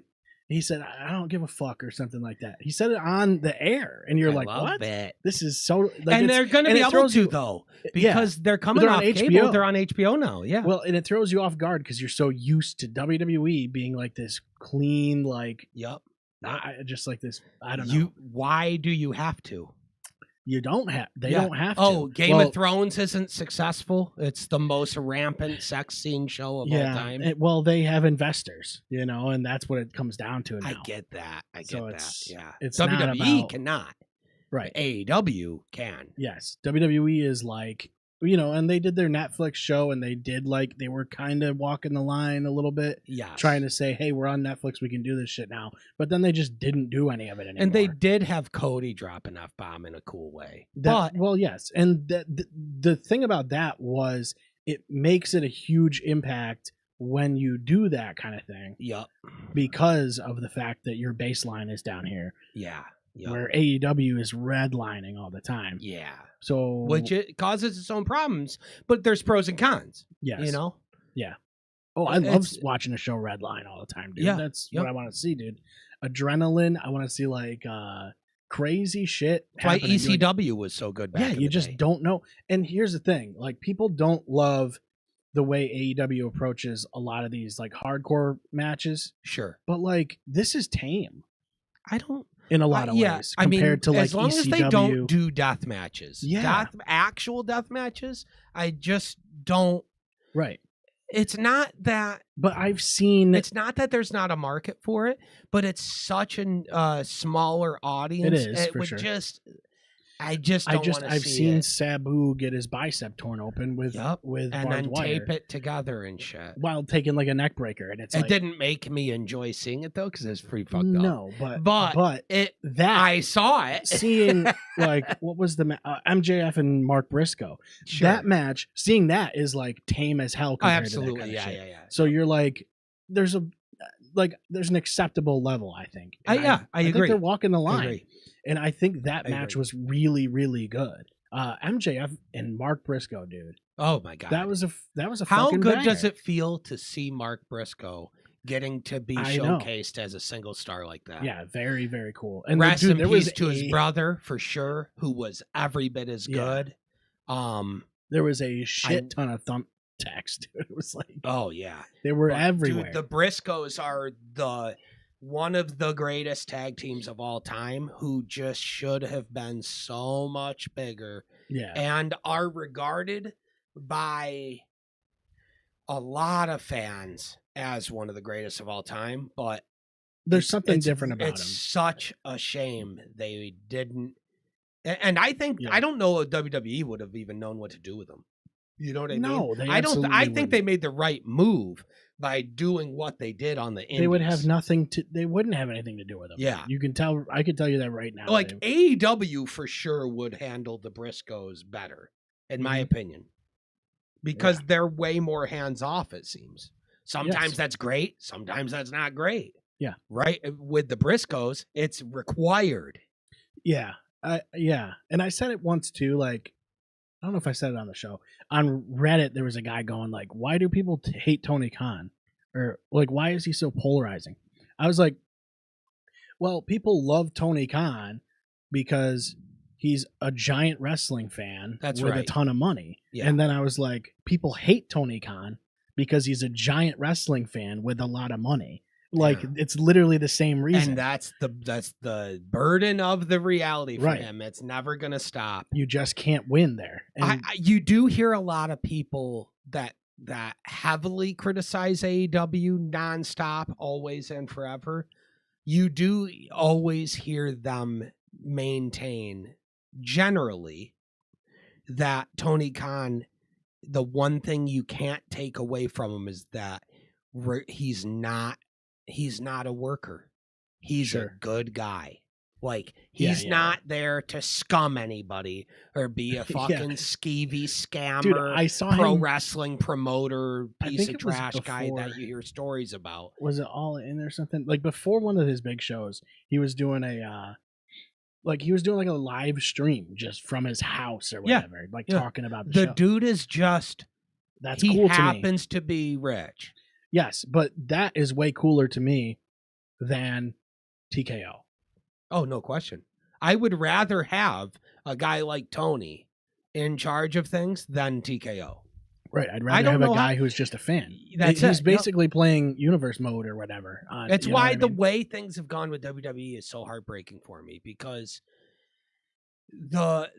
he said, I don't give a fuck, or something like that? He said it on the air, and you're I like, love what? it. This is so. Like, And it's- they're going to and be it able throws to you- though, yeah. because they're coming they're on off cable. HBO. They're on HBO now. Yeah. Well, and it throws you off guard because you're so used to WWE being like this clean, like yep. just like this. I don't know. You. Why do you have to? You don't have. They Yeah. don't have to. Oh, Game Well, of Thrones isn't successful. It's the most rampant sex scene show of all time. well, they have investors, and that's what it comes down to now. I get that. I get So that. it's- Yeah. it's not WWE about- cannot. Right. AEW can. Yes. WWE is like, and they did their Netflix show, and they were kind of walking the line a little bit, Yes. trying to say, hey, we're on Netflix, we can do this shit now. But then they just didn't do any of it anymore. And they did have Cody drop an F-bomb in a cool way. But Well, yes, and the thing about that was it makes it a huge impact when you do that kind of thing yup. because of the fact that your baseline is down here, Yeah. Yup. where AEW is redlining all the time. Yeah. So, Which it causes its own problems, but there's pros and cons. yes, You know? Oh, I love it's- watching a show redline all the time, dude. Yeah, That's yep. what I want to see, dude. Adrenaline. I want to see like crazy shit. That's why happening. You're like, ECW was so good back yeah, in you the just day. don't know. And here's the thing, like, people don't love the way AEW approaches a lot of these like hardcore matches, Sure. but like this is tame I don't. in a lot of yeah, ways I mean, compared to like as long ECW. as they don't do death matches, Yeah. actual death matches, I just don't. Right. It's not that But I've seen it's not that there's not a market for it, but it's such a smaller audience. is, for would sure. just I just don't want to see I've seen it. Sabu get his bicep torn open with and barbed then wire tape it together and shit. while taking like a neck breaker, and it's It like, didn't make me enjoy seeing it though, because it's pretty fucked up. no, but it that I saw it. seeing like what was the MJF and Mark Briscoe, Sure. that match, seeing that is like tame as hell Oh, compared absolutely, to that kind of shit. yeah. So you're like, there's an acceptable level, I think. And I I think agree. they're walking the I line, agree. and I think that I match agree. was really, really good. MJF and Mark Briscoe, dude, Oh my god, that was a how fucking good banger. does it feel to see Mark Briscoe getting to be I know. showcased as a single star like that? Yeah, very, very cool. And Rest dude, in there peace was to his brother for sure, who was every bit as Yeah. good. There was a shit ton of thumbtacks, dude. It was like, Oh yeah, they were But, everywhere. Dude, the Briscoes are one of the greatest tag teams of all time, who just should have been so much bigger, yeah, and are regarded by a lot of fans as one of the greatest of all time. But there's something different about it's him. such a shame they didn't. And I think Yeah. I don't know if WWE would have even known what to do with them. You know what I mean? No, they I don't. absolutely I think wouldn't. they made the right move by doing what they did on the indies. They would have nothing to. They wouldn't have anything to do with him. Yeah. you can tell. I can tell you that right now. Like AEW for sure would handle the Briscoes better, in my Mhm. opinion, because they're way more hands off. It seems sometimes Yes. that's great, sometimes that's not great. Yeah. Right. With the Briscoes, it's required. Yeah, and I said it once too. Like, I don't know if I said it on the show. On Reddit, there was a guy going like, "Why do people hate Tony Khan?" Or like, "Why is he so polarizing?" I was like, "Well, people love Tony Khan because he's a giant wrestling fan That's with a right. ton of money." Yeah. And then I was like, "People hate Tony Khan because he's a giant wrestling fan with a lot of money." Like, Yeah. it's literally the same reason. And that's the burden of the reality for Right. him. It's never gonna stop. You just can't win there. And You do hear a lot of people that heavily criticize AEW nonstop, always and forever. You do always hear them maintain generally that Tony Khan, the one thing you can't take away from him is that he's not a worker. He's a Sure. good guy. Like, Yeah, he's yeah. not there to scum anybody or be a fucking skeevy scammer, dude, I saw pro him. wrestling promoter, I piece think of it was trash guy before- that you hear stories about. Was it All In or something? Like, before one of his big shows, he was doing a like a live stream just from his house or Yeah, whatever, like yeah. talking about the The show. dude is just, That's he cool to me. happens to be rich. Yes, but that is way cooler to me than TKO. Oh, no question. I would rather have a guy like Tony in charge of things than TKO. Right. I'd I rather don't have a know guy who's just a fan. That's He's it, basically playing universe mode or whatever. That's you know why what I the mean? way things have gone with WWE is so heartbreaking for me, because the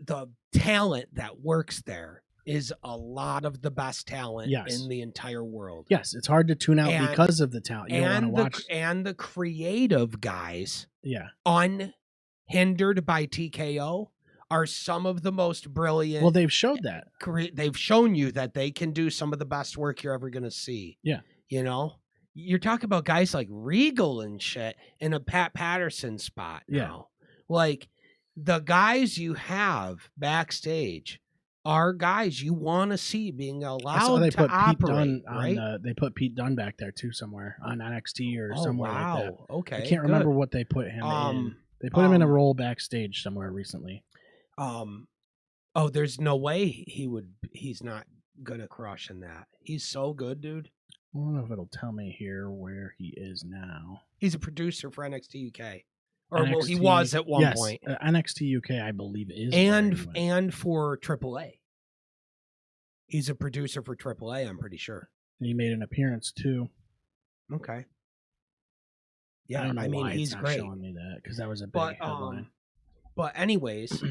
talent that works there is a lot of the best talent Yes. in the entire world. Yes, it's hard to tune out And- because of the talent. You don't want to watch. And the creative guys, Yeah. unhindered by TKO, are some of the most brilliant. Well, they've showed that. They've shown you that they can do some of the best work you're ever going to see. Yeah. You know, you're talking about guys like Regal and shit in a Pat Patterson spot Yeah. now. Like, the guys you have backstage are guys you want to see being I saw allowed they to put Pete operate, Dunne on right? they put Pete Dunne back there too somewhere on NXT or Oh, somewhere like that. wow. Okay. I can't remember what they put him in. They put him in a role backstage somewhere recently. Oh, there's no way he's not gonna crush in that. He's so good, dude. I don't know if it'll tell me here where he is now. He's a producer for NXT UK. Or well, he NXT was at one yes, point. NXT UK, I believe, is where he went. And for AAA. He's a producer for AAA, I'm pretty sure. And he made an appearance too. Okay. I Yeah, don't know I mean, why he's it's not great. showing me that because that was a big But headline. but anyways,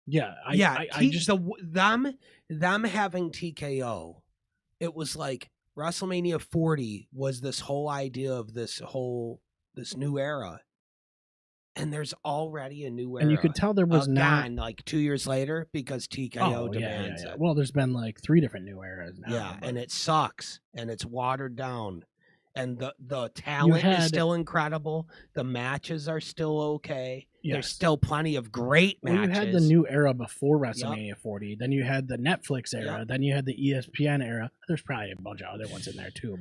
Yeah, I just them having TKO, it was like WrestleMania 40 was this whole idea of this new era, and there's already a new era. And you could tell there was again, like 2 years later because TKO demands it. Well, there's been like 3 different new eras now. Yeah, and it sucks, and it's watered down, and the talent is still incredible. The matches are still okay. Yes. There's still plenty of great matches. Well, you had the new era before WrestleMania 40. Then you had the Netflix era. Then you had the ESPN era. There's probably a bunch of other ones in there too,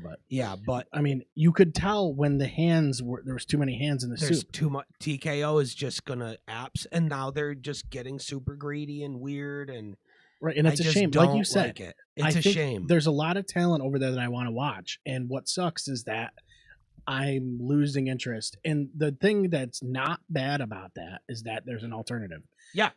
but I mean, you could tell when the hands were there was too many hands in the there's soup. too much. TKO is just gonna and now they're just getting super greedy and weird, and right, and it's a shame. Like you said, it's a shame. There's a lot of talent over there that I want to watch, and what sucks is that I'm losing interest. And the thing that's not bad about that is that there's an alternative. Yeah.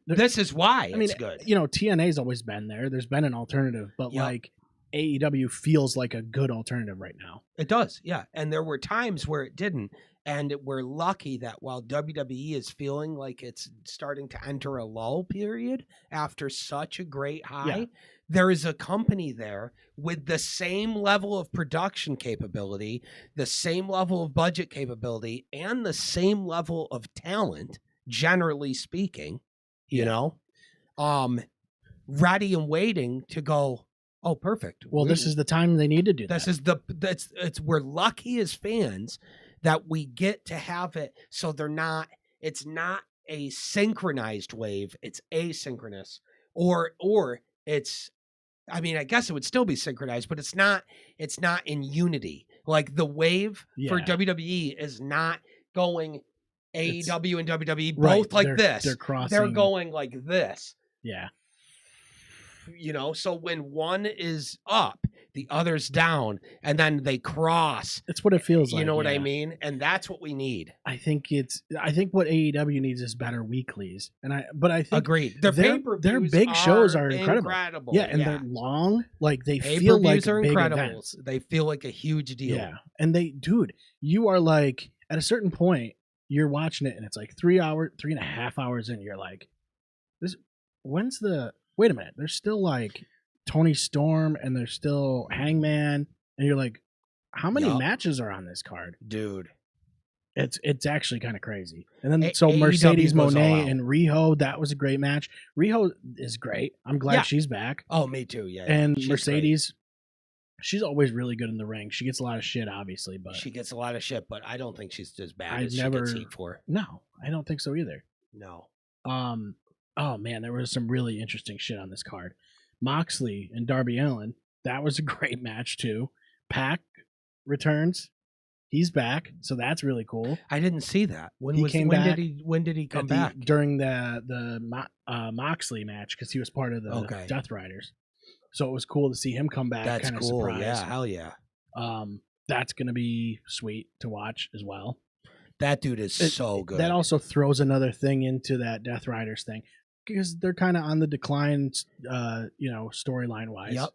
This is why it's good. You know, TNA's always been there. There's been an alternative, but like AEW feels like a good alternative right now. It does, yeah. And there were times where it didn't. And we're lucky that while WWE is feeling like it's starting to enter a lull period after such a great high, there is a company there with the same level of production capability, the same level of budget capability, and the same level of talent, generally speaking, you know, ready and waiting to go, oh, perfect. Well, this is the time they need to do that. We're lucky as fans that we get to have it, so it's not a synchronized wave, it's asynchronous, or it's, I mean, I guess it would still be synchronized, but it's not in unity. Like the wave for WWE is not going AEW and WWE both like this. They're crossing. They're going like this. Yeah. You know, so when one is up, the other's down, and then they cross. It's what it feels like. You know what I mean? And that's what we need. I think what AEW needs is better weeklies. But I think agreed. Their big shows are incredible. Yeah, and they're long. Like they feel like are big incredible. Events. They feel like a huge deal. Yeah. And you are like at a certain point, you're watching it and it's like 3.5 hours in, you're like, wait a minute, there's still like Tony Storm and there's still Hangman, and you're like, how many matches are on this card, dude? It's actually kind of crazy. And then so Mercedes Moné and Riho, that was a great match. Riho is great. I'm glad she's back. Oh, me too. Yeah. And Mercedes, she's always really good in the ring. She gets a lot of shit, obviously, but she gets a lot of shit. But I don't think she's as bad as she gets heat for. No, I don't think so either. No. Oh man, there was some really interesting shit on this card. Moxley and Darby Allin, that was a great match too. Pac returns. He's back, so that's really cool. I didn't see that. When did he come back? During the Moxley match, because he was part of the Death Riders. So it was cool to see him come back. That's cool. Surprised. Yeah, hell yeah. That's gonna be sweet to watch as well. That dude is so good. That also throws another thing into that Death Riders thing, because they're kind of on the decline, storyline wise. Yep.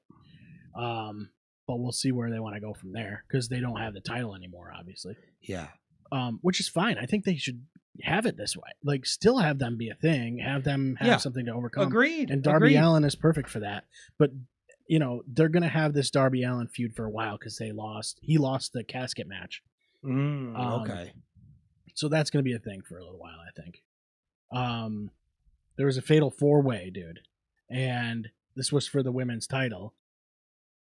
But we'll see where they want to go from there, because they don't have the title anymore, obviously. Yeah. Which is fine. I think they should have it this way. Like, still have them be a thing. Have them have something to overcome. Agreed. And Darby Allin is perfect for that. But they're gonna have this Darby Allin feud for a while, because he lost the casket match. Okay. So that's going to be a thing for a little while, I think. There was a fatal 4-way, dude. And this was for the women's title.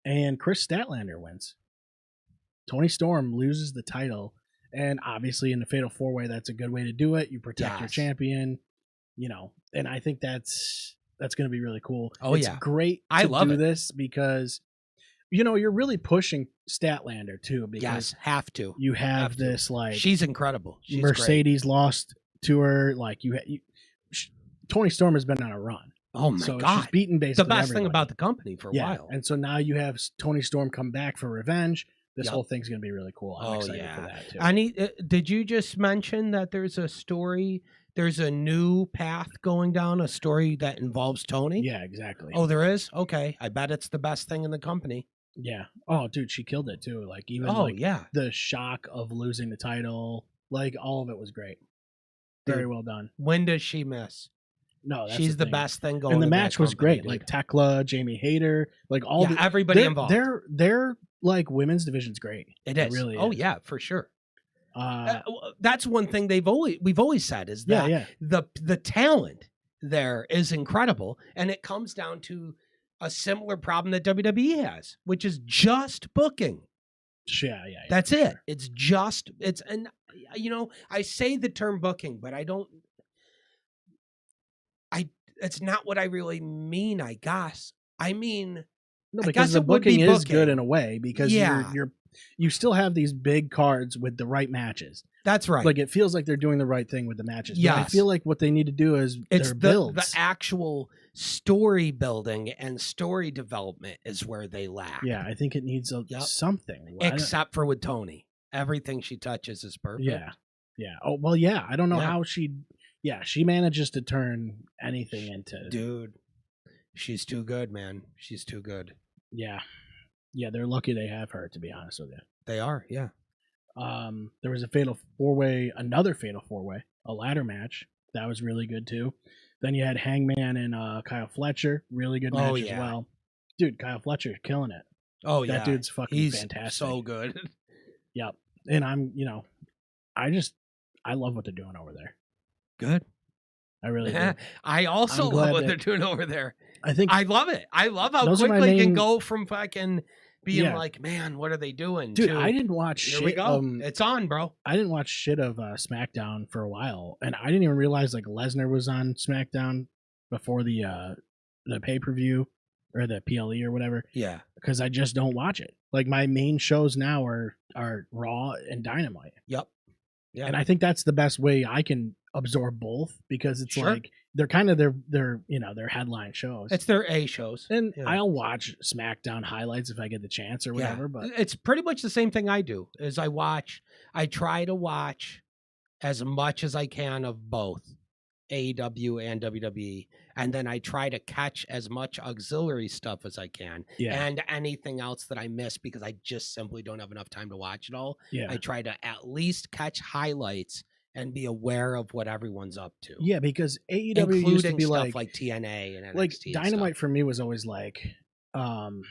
And Chris Statlander wins. Tony Storm loses the title. And obviously in the fatal 4-way, that's a good way to do it. You protect your champion, and I think that's going to be really cool. Oh, it's great to do this because, you're really pushing Statlander too, because have to. You have this like she's incredible. She's Mercedes great. Lost to her. Like Tony Storm has been on a run. Oh my god, she's beaten basically the best everybody. thing about the company for a while. And so now you have Tony Storm come back for revenge. This whole thing's going to be really cool. I'm excited for that too. Did you just mention that there's a story? There's a new path going down, a story that involves Tony? Yeah, exactly. Oh, there is? Okay. I bet it's the best thing in the company. Yeah. Oh, dude, she killed it too. Like even the shock of losing the title, like all of it was great. Very well done. When does she miss? No, she's the best thing going. And the match was great. Dude. Like Tekla, Jamie Hayter, like all everybody involved. They're like women's division's great. It is. It really is. Is. Yeah, for sure. That's one thing we've always said is that the talent there is incredible, and it comes down to a similar problem that WWE has, which is just booking. Yeah. That's it. Sure. And I say the term booking, but it's not what I really mean, I guess. I mean, no, because the booking is good in a way, because you still have these big cards with the right matches. That's right. Like, it feels like they're doing the right thing with the matches. Yeah, I feel like what they need to do is their builds. The actual story building and story development is where they lack. Yeah, I think it needs something. Except for with Tony. Everything she touches is perfect. Yeah. Oh, well, yeah. I don't know how she manages to turn anything into... Dude, she's too good, man. She's too good. Yeah. Yeah, they're lucky they have her, to be honest with you. They are, yeah. There was another fatal four-way, a ladder match. That was really good, too. Then you had Hangman and Kyle Fletcher. Really good match as well. Dude, Kyle Fletcher killing it. Oh, yeah. That dude's fucking fantastic. So good. Yep. And I love what they're doing over there. Good. I really do. I also love what they're doing over there. I love it. I love how quickly it can go from fucking being like, man, what are they doing? Dude, I didn't watch shit. Here we go. It's on, bro. I didn't watch shit of SmackDown for a while, and I didn't even realize like Lesnar was on SmackDown before the pay-per-view or the PLE or whatever. Yeah. Because I just don't watch it. Like, my main shows now are Raw and Dynamite. Yep. Yeah. And I think that's the best way I can absorb both, because it's like they're kind of their headline shows. It's their A shows. And I'll watch SmackDown highlights if I get the chance or whatever. But it's pretty much the same thing I do. Is I try to watch as much as I can of both AEW and WWE, and then I try to catch as much auxiliary stuff as I can, and anything else that I miss because I just simply don't have enough time to watch it all. I try to at least catch highlights and be aware of what everyone's up to. Yeah, because AEW including used to be stuff like TNA and NXT. Like Dynamite for me was always like I'm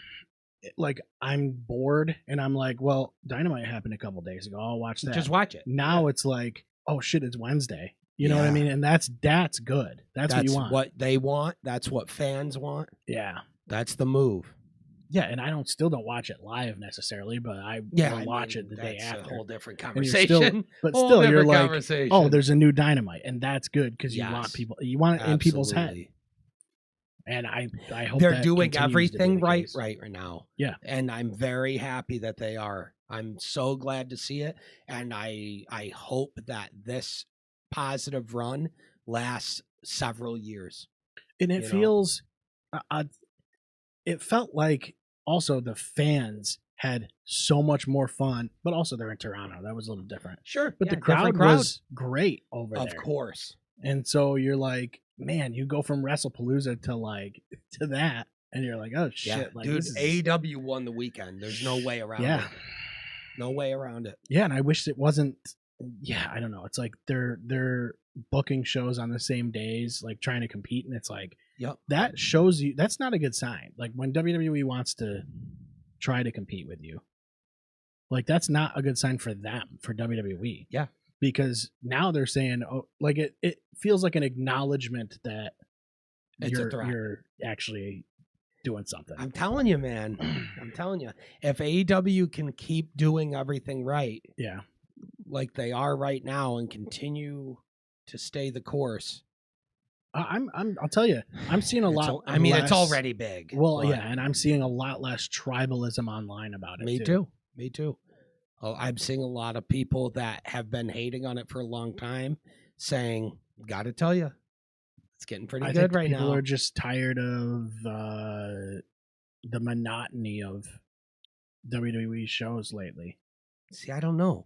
bored and I'm like, well, Dynamite happened a couple days ago. I'll watch that. Just watch it. Now it's like, oh shit, it's Wednesday. You know what I mean? And that's good. That's what you want. What they want. That's what fans want. Yeah. That's the move. Yeah, and I still don't watch it live necessarily, but I watch it the day after. That's a whole different conversation. You're like, oh, there's a new Dynamite, and that's good because you want it in people's head. And I hope they're doing everything right now. Yeah, and I'm very happy that they are. I'm so glad to see it, and I hope that this positive run lasts several years. And it feels, it felt like also the fans had so much more fun, but also they're in Toronto. That was a little different. Sure. But the crowd was great over there. Of course. And so you're like, man, you go from WrestlePalooza to that, and you're like, oh shit. Yeah, like, dude, AEW won the weekend. There's no way around it. No way around it. Yeah, and I wish it wasn't. Yeah, I don't know. It's like they're booking shows on the same days, like trying to compete, and it's like, that shows you that's not a good sign. Like when WWE wants to try to compete with you, like that's not a good sign for them, for WWE. Yeah, because now they're saying, oh, like it feels like an acknowledgement that you're actually doing something. I'm telling you, man. I'm telling you, if AEW can keep doing everything right, like they are right now, and continue to stay the course, I'll tell you, I'm seeing a lot. I mean, it's already big. Well, and I'm seeing a lot less tribalism online about it. Me too. Oh, I'm seeing a lot of people that have been hating on it for a long time, saying, "Got to tell you, it's getting pretty good right now." People are just tired of the monotony of WWE shows lately. See, I don't know.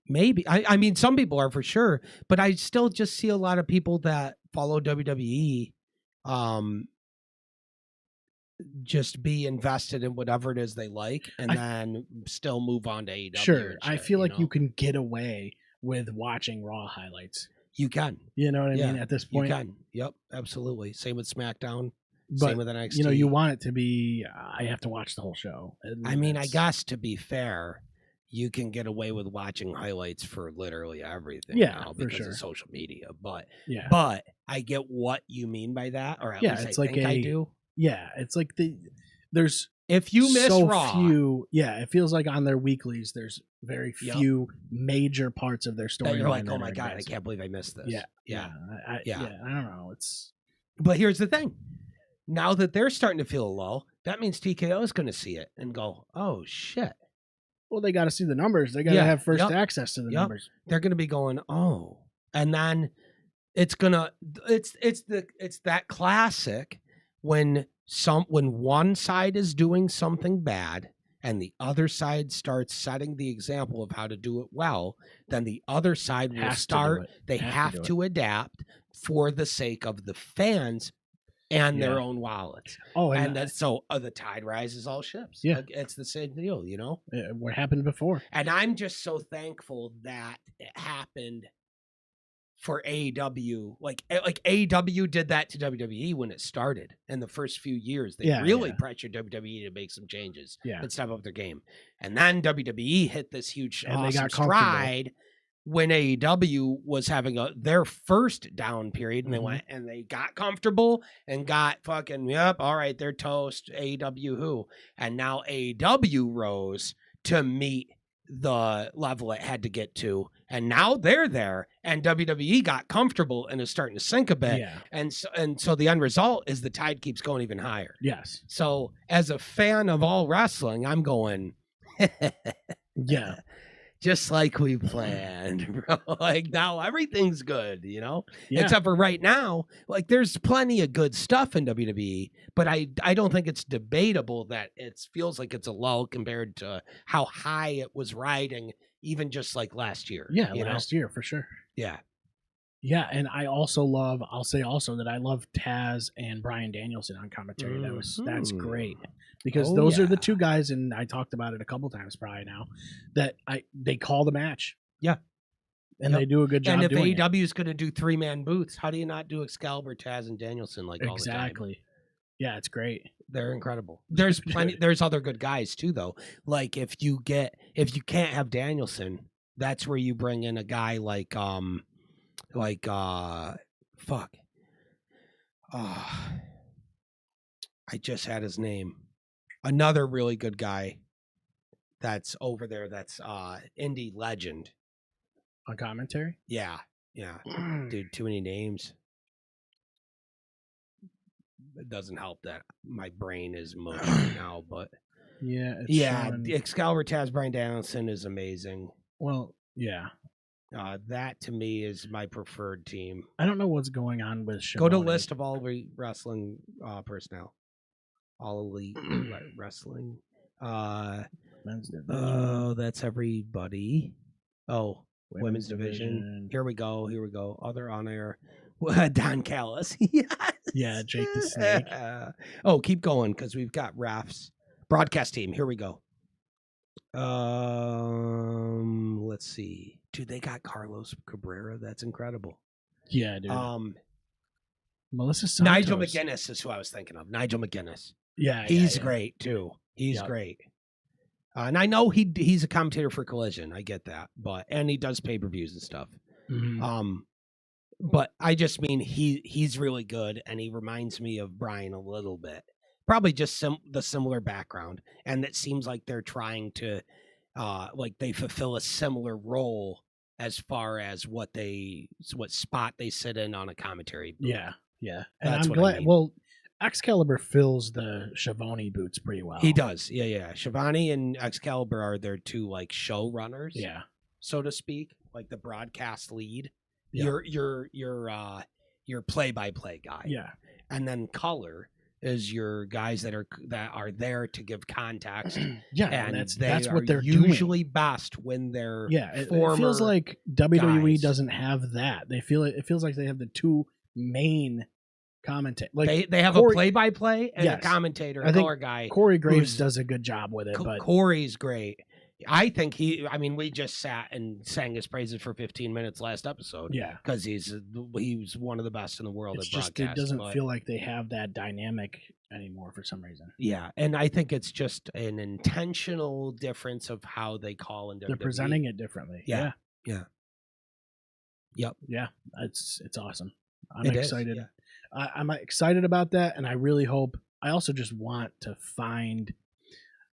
Maybe I mean some people are for sure, but I still just see a lot of people that follow WWE just be invested in whatever it is they like, and then still move on to AEW. Sure, I feel like you can get away with watching Raw highlights. You can. You know what I mean? At this point, you can. Yep, absolutely. Same with SmackDown. Same with NXT. You want it to be. I have to watch the whole show. I mean, I guess to be fair, you can get away with watching highlights for literally everything Yeah, now for because sure. of social media. But Yeah. but I get what you mean by that, or at Yeah, least it's I like think I do. Yeah, it's like there's If you miss so Raw, few. Yeah, it feels like on their weeklies, there's very Yep. few major parts of their story. that you're like, oh my god, I can't believe I missed this. Yeah, Yeah. I don't know. It's But here's the thing: now that they're starting to feel low, that means TKO is going to see it and go, oh shit. well, they got to see the numbers. They got to Yeah, have first yep, access to the yep. numbers. They're going to be going, oh, and then it's that classic when one side is doing something bad and the other side starts setting the example of how to do it well, then the other side will Has to do start. it. They have to adapt for the sake of the fans and their Yeah. own wallets. Oh, And that's so the tide rises all ships. Yeah. Like, it's the same deal, you know? what happened before. And I'm just so thankful that it happened for AEW. Like AEW did that to WWE when it started in the first few years. They really pressured WWE to make some changes and step up their game. And then WWE hit this huge And they got stride when AEW was having their first down period, and they went and they got comfortable and got fucking, yep, all right, they're toast, AEW who. And now AEW rose to meet the level it had to get to, and now they're there, and WWE got comfortable and is starting to sink a bit. Yeah. And so the end result is the tide keeps going even higher. Yes. So as a fan of all wrestling, I'm going, yeah, just like we planned, bro. Like, now everything's good, you know? Yeah. Except for right now, like, there's plenty of good stuff in WWE, but I don't think it's debatable that it feels like it's a lull compared to how high it was riding even just like last year. Yeah, last year for sure. Yeah. Yeah, and I'll say also that I love Taz and Bryan Danielson on commentary. That's great. Because those are the two guys, and I talked about it a couple times probably now, that they call the match. Yeah. And they do a good job doing it. And if AEW is going to do 3-man booths, how do you not do Excalibur, Taz, and Danielson like all the time? Exactly. Yeah, it's great. They're incredible. There's plenty. There's other good guys too, though. Like if you can't have Danielson, that's where you bring in a guy like I just had his name. Another really good guy that's over there. That's indie legend on commentary. Yeah, dude. Too many names. It doesn't help that my brain is mush right now, but Excalibur, Taz, Bryan Danielson is amazing. Well, yeah. That to me is my preferred team. I don't know what's going on with Shivani. Go to list of all wrestling personnel. All elite wrestling. Men's division. Oh, that's everybody. Oh, women's division. Here we go. Other on air. Don Callis. Yes. Yeah, Jake the Snake. Oh, keep going because we've got refs. Broadcast team. Here we go. Let's see. Dude, they got Carlos Cabrera. That's incredible. Yeah, dude. Melissa Santos. Nigel McGuinness is who I was thinking of. Nigel McGuinness. Yeah, he's great too. He's great. And I know he's a commentator for Collision. I get that, and he does pay-per-views and stuff. Mm-hmm. But I just mean he's really good, and he reminds me of Brian a little bit. Probably just the similar background, and it seems like they're trying to, like they fulfill a similar role as far as what spot they sit in on a commentary booth. Yeah, and I'm glad. I mean. Well, Excalibur fills the Shivani boots pretty well. He does, yeah. Shivani and Excalibur are their two like show runners, so to speak, like the broadcast lead. Yeah. Your play-by-play guy. Yeah. And then color is your guys that are there to give context. Yeah, and that's what they're usually doing. Best when they're it feels like WWE doesn't have that. It feels like they have the two main commentators. Like they have a play-by-play and a commentator, a color guy. Corey Graves does a good job with it. But Corey's great. I think we just sat and sang his praises for 15 minutes last episode. Yeah. Because he's one of the best in the world at broadcast. It doesn't feel like they have that dynamic anymore for some reason. Yeah, and I think it's just an intentional difference of how they call in WWE. They're presenting it differently. Yeah. Yeah. Yep. Yeah. It's awesome. I'm It is, excited. yeah. I'm excited about that, and I really hope. I also just want to find.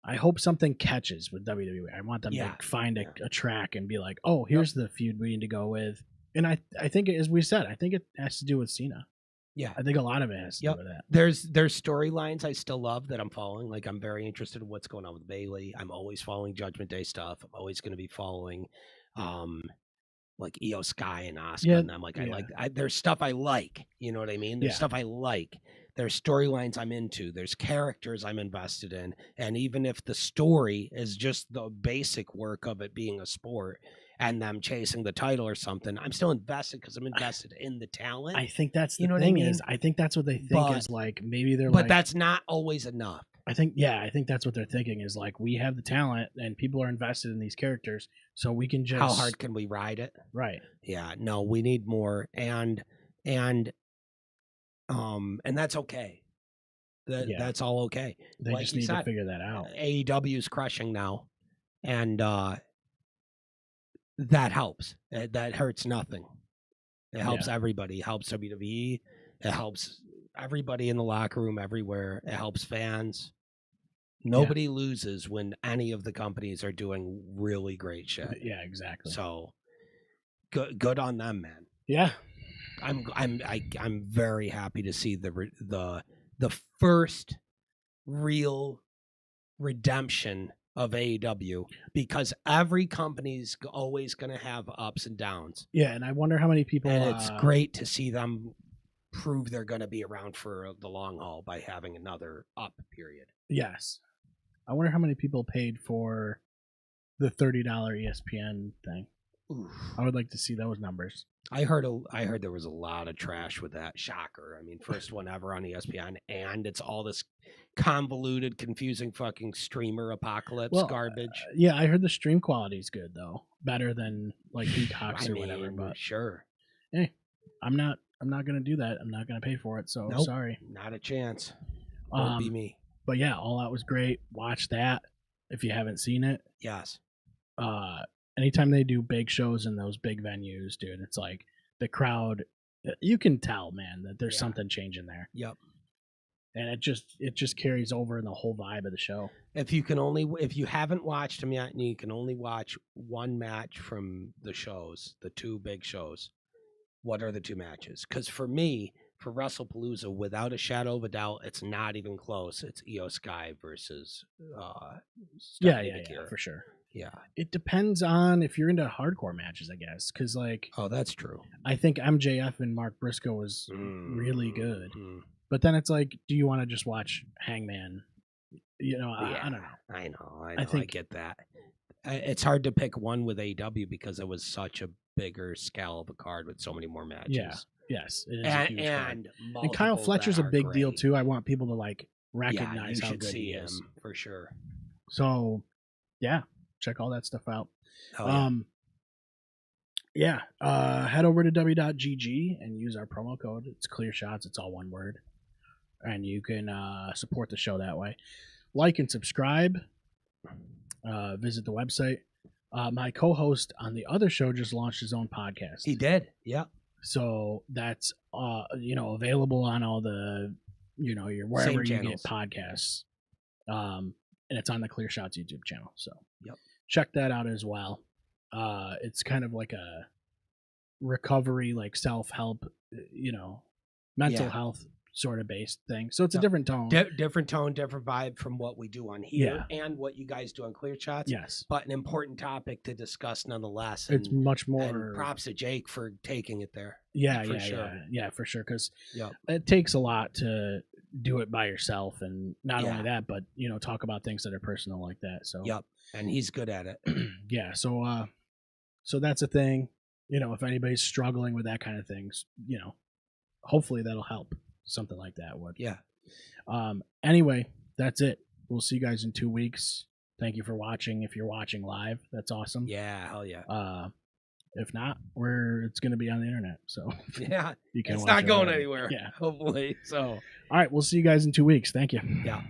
I hope something catches with WWE. I want them to find a track and be like, "Oh, here's the feud we need to go with." And I think, as we said, I think it has to do with Cena. Yeah, I think a lot of it has to do with that. There's storylines I still love that I'm following. Like, I'm very interested in what's going on with Bayley. I'm always following Judgment Day stuff. I'm always going to be following, like Io Sky and Asuka and them. Like, there's stuff I like. You know what I mean? There's stuff I like. There's storylines I'm into. There's characters I'm invested in. And even if the story is just the basic work of it being a sport and them chasing the title or something, I'm still invested because I'm invested in the talent. I think that's the thing is, I think that's what they think is like, maybe they're like. But that's not always enough. I think that's what they're thinking is like, we have the talent and people are invested in these characters, so we can just. How hard can we ride it? Right. Yeah. No, we need more. And that's okay. That's all okay. They like just need to figure that out. AEW is crushing now, and that helps. That hurts nothing. It helps everybody. It helps WWE. It helps everybody in the locker room everywhere. It helps fans. Nobody loses when any of the companies are doing really great shit. Yeah, exactly. So good on them, man. Yeah. I'm very happy to see the first real redemption of AEW, because every company's always going to have ups and downs. Yeah, and I wonder how many people. And it's great to see them prove they're going to be around for the long haul by having another up period. Yes, I wonder how many people paid for the $30 ESPN thing. Oof. I would like to see those numbers. I heard there was a lot of trash with that. Shocker. I mean, first one ever on ESPN, and it's all this convoluted, confusing fucking streamer apocalypse garbage. Yeah, I heard the stream quality is good though, better than like Peacocks or whatever. But sure. Hey, I'm not gonna do that. I'm not gonna pay for it. So sorry. Not a chance. Won't be me. But yeah, All Out was great. Watch that if you haven't seen it. Yes. Anytime they do big shows in those big venues, dude, it's like the crowd. You can tell, man, that there's something changing there. Yep. And it just carries over in the whole vibe of the show. If you haven't watched them yet, and you can only watch one match from the shows, the two big shows, what are the two matches? Because for me, for WrestlePalooza, without a shadow of a doubt, it's not even close. It's Io Sky versus for sure. Yeah. It depends on if you're into hardcore matches, I guess. Because, like... Oh, that's true. I think MJF and Mark Briscoe was really good. But then it's like, do you want to just watch Hangman? You know, I don't know. I know. I get that. It's hard to pick one with AEW because it was such a bigger scale of a card with so many more matches. Yeah. Yes. It is a huge card. And Kyle Fletcher's a big deal, too. I want people to, like, recognize how good he is. For sure. So, yeah. Check all that stuff out. Oh, yeah. Head over to w.gg and use our promo code. It's Clear Shots. It's all one word. And you can support the show that way. Like and subscribe. Visit the website. My co-host on the other show just launched his own podcast. He did. Yeah. So that's available on all the wherever you get podcasts. And it's on the Clear Shots YouTube channel. So check that out as well. It's kind of like a recovery, like self-help, mental health sort of based thing. So it's a different tone. Different tone, different vibe from what we do on here and what you guys do on Clear Shots. Yes. But an important topic to discuss nonetheless. It's much more. And props to Jake for taking it there. Yeah, for sure. Because it takes a lot to do it by yourself, and not only that, but talk about things that are personal like that. So and he's good at it. Yeah. So that's a thing. If anybody's struggling with that kind of things, hopefully that'll help. Something like that would. Yeah. Anyway, that's it. We'll see you guys in 2 weeks. Thank you for watching. If you're watching live, that's awesome. Yeah, hell yeah. If not, it's going to be on the internet. So Yeah, you can it's watch not it going already. anywhere. Yeah. Hopefully. So, all right, we'll see you guys in 2 weeks. Thank you. yeah.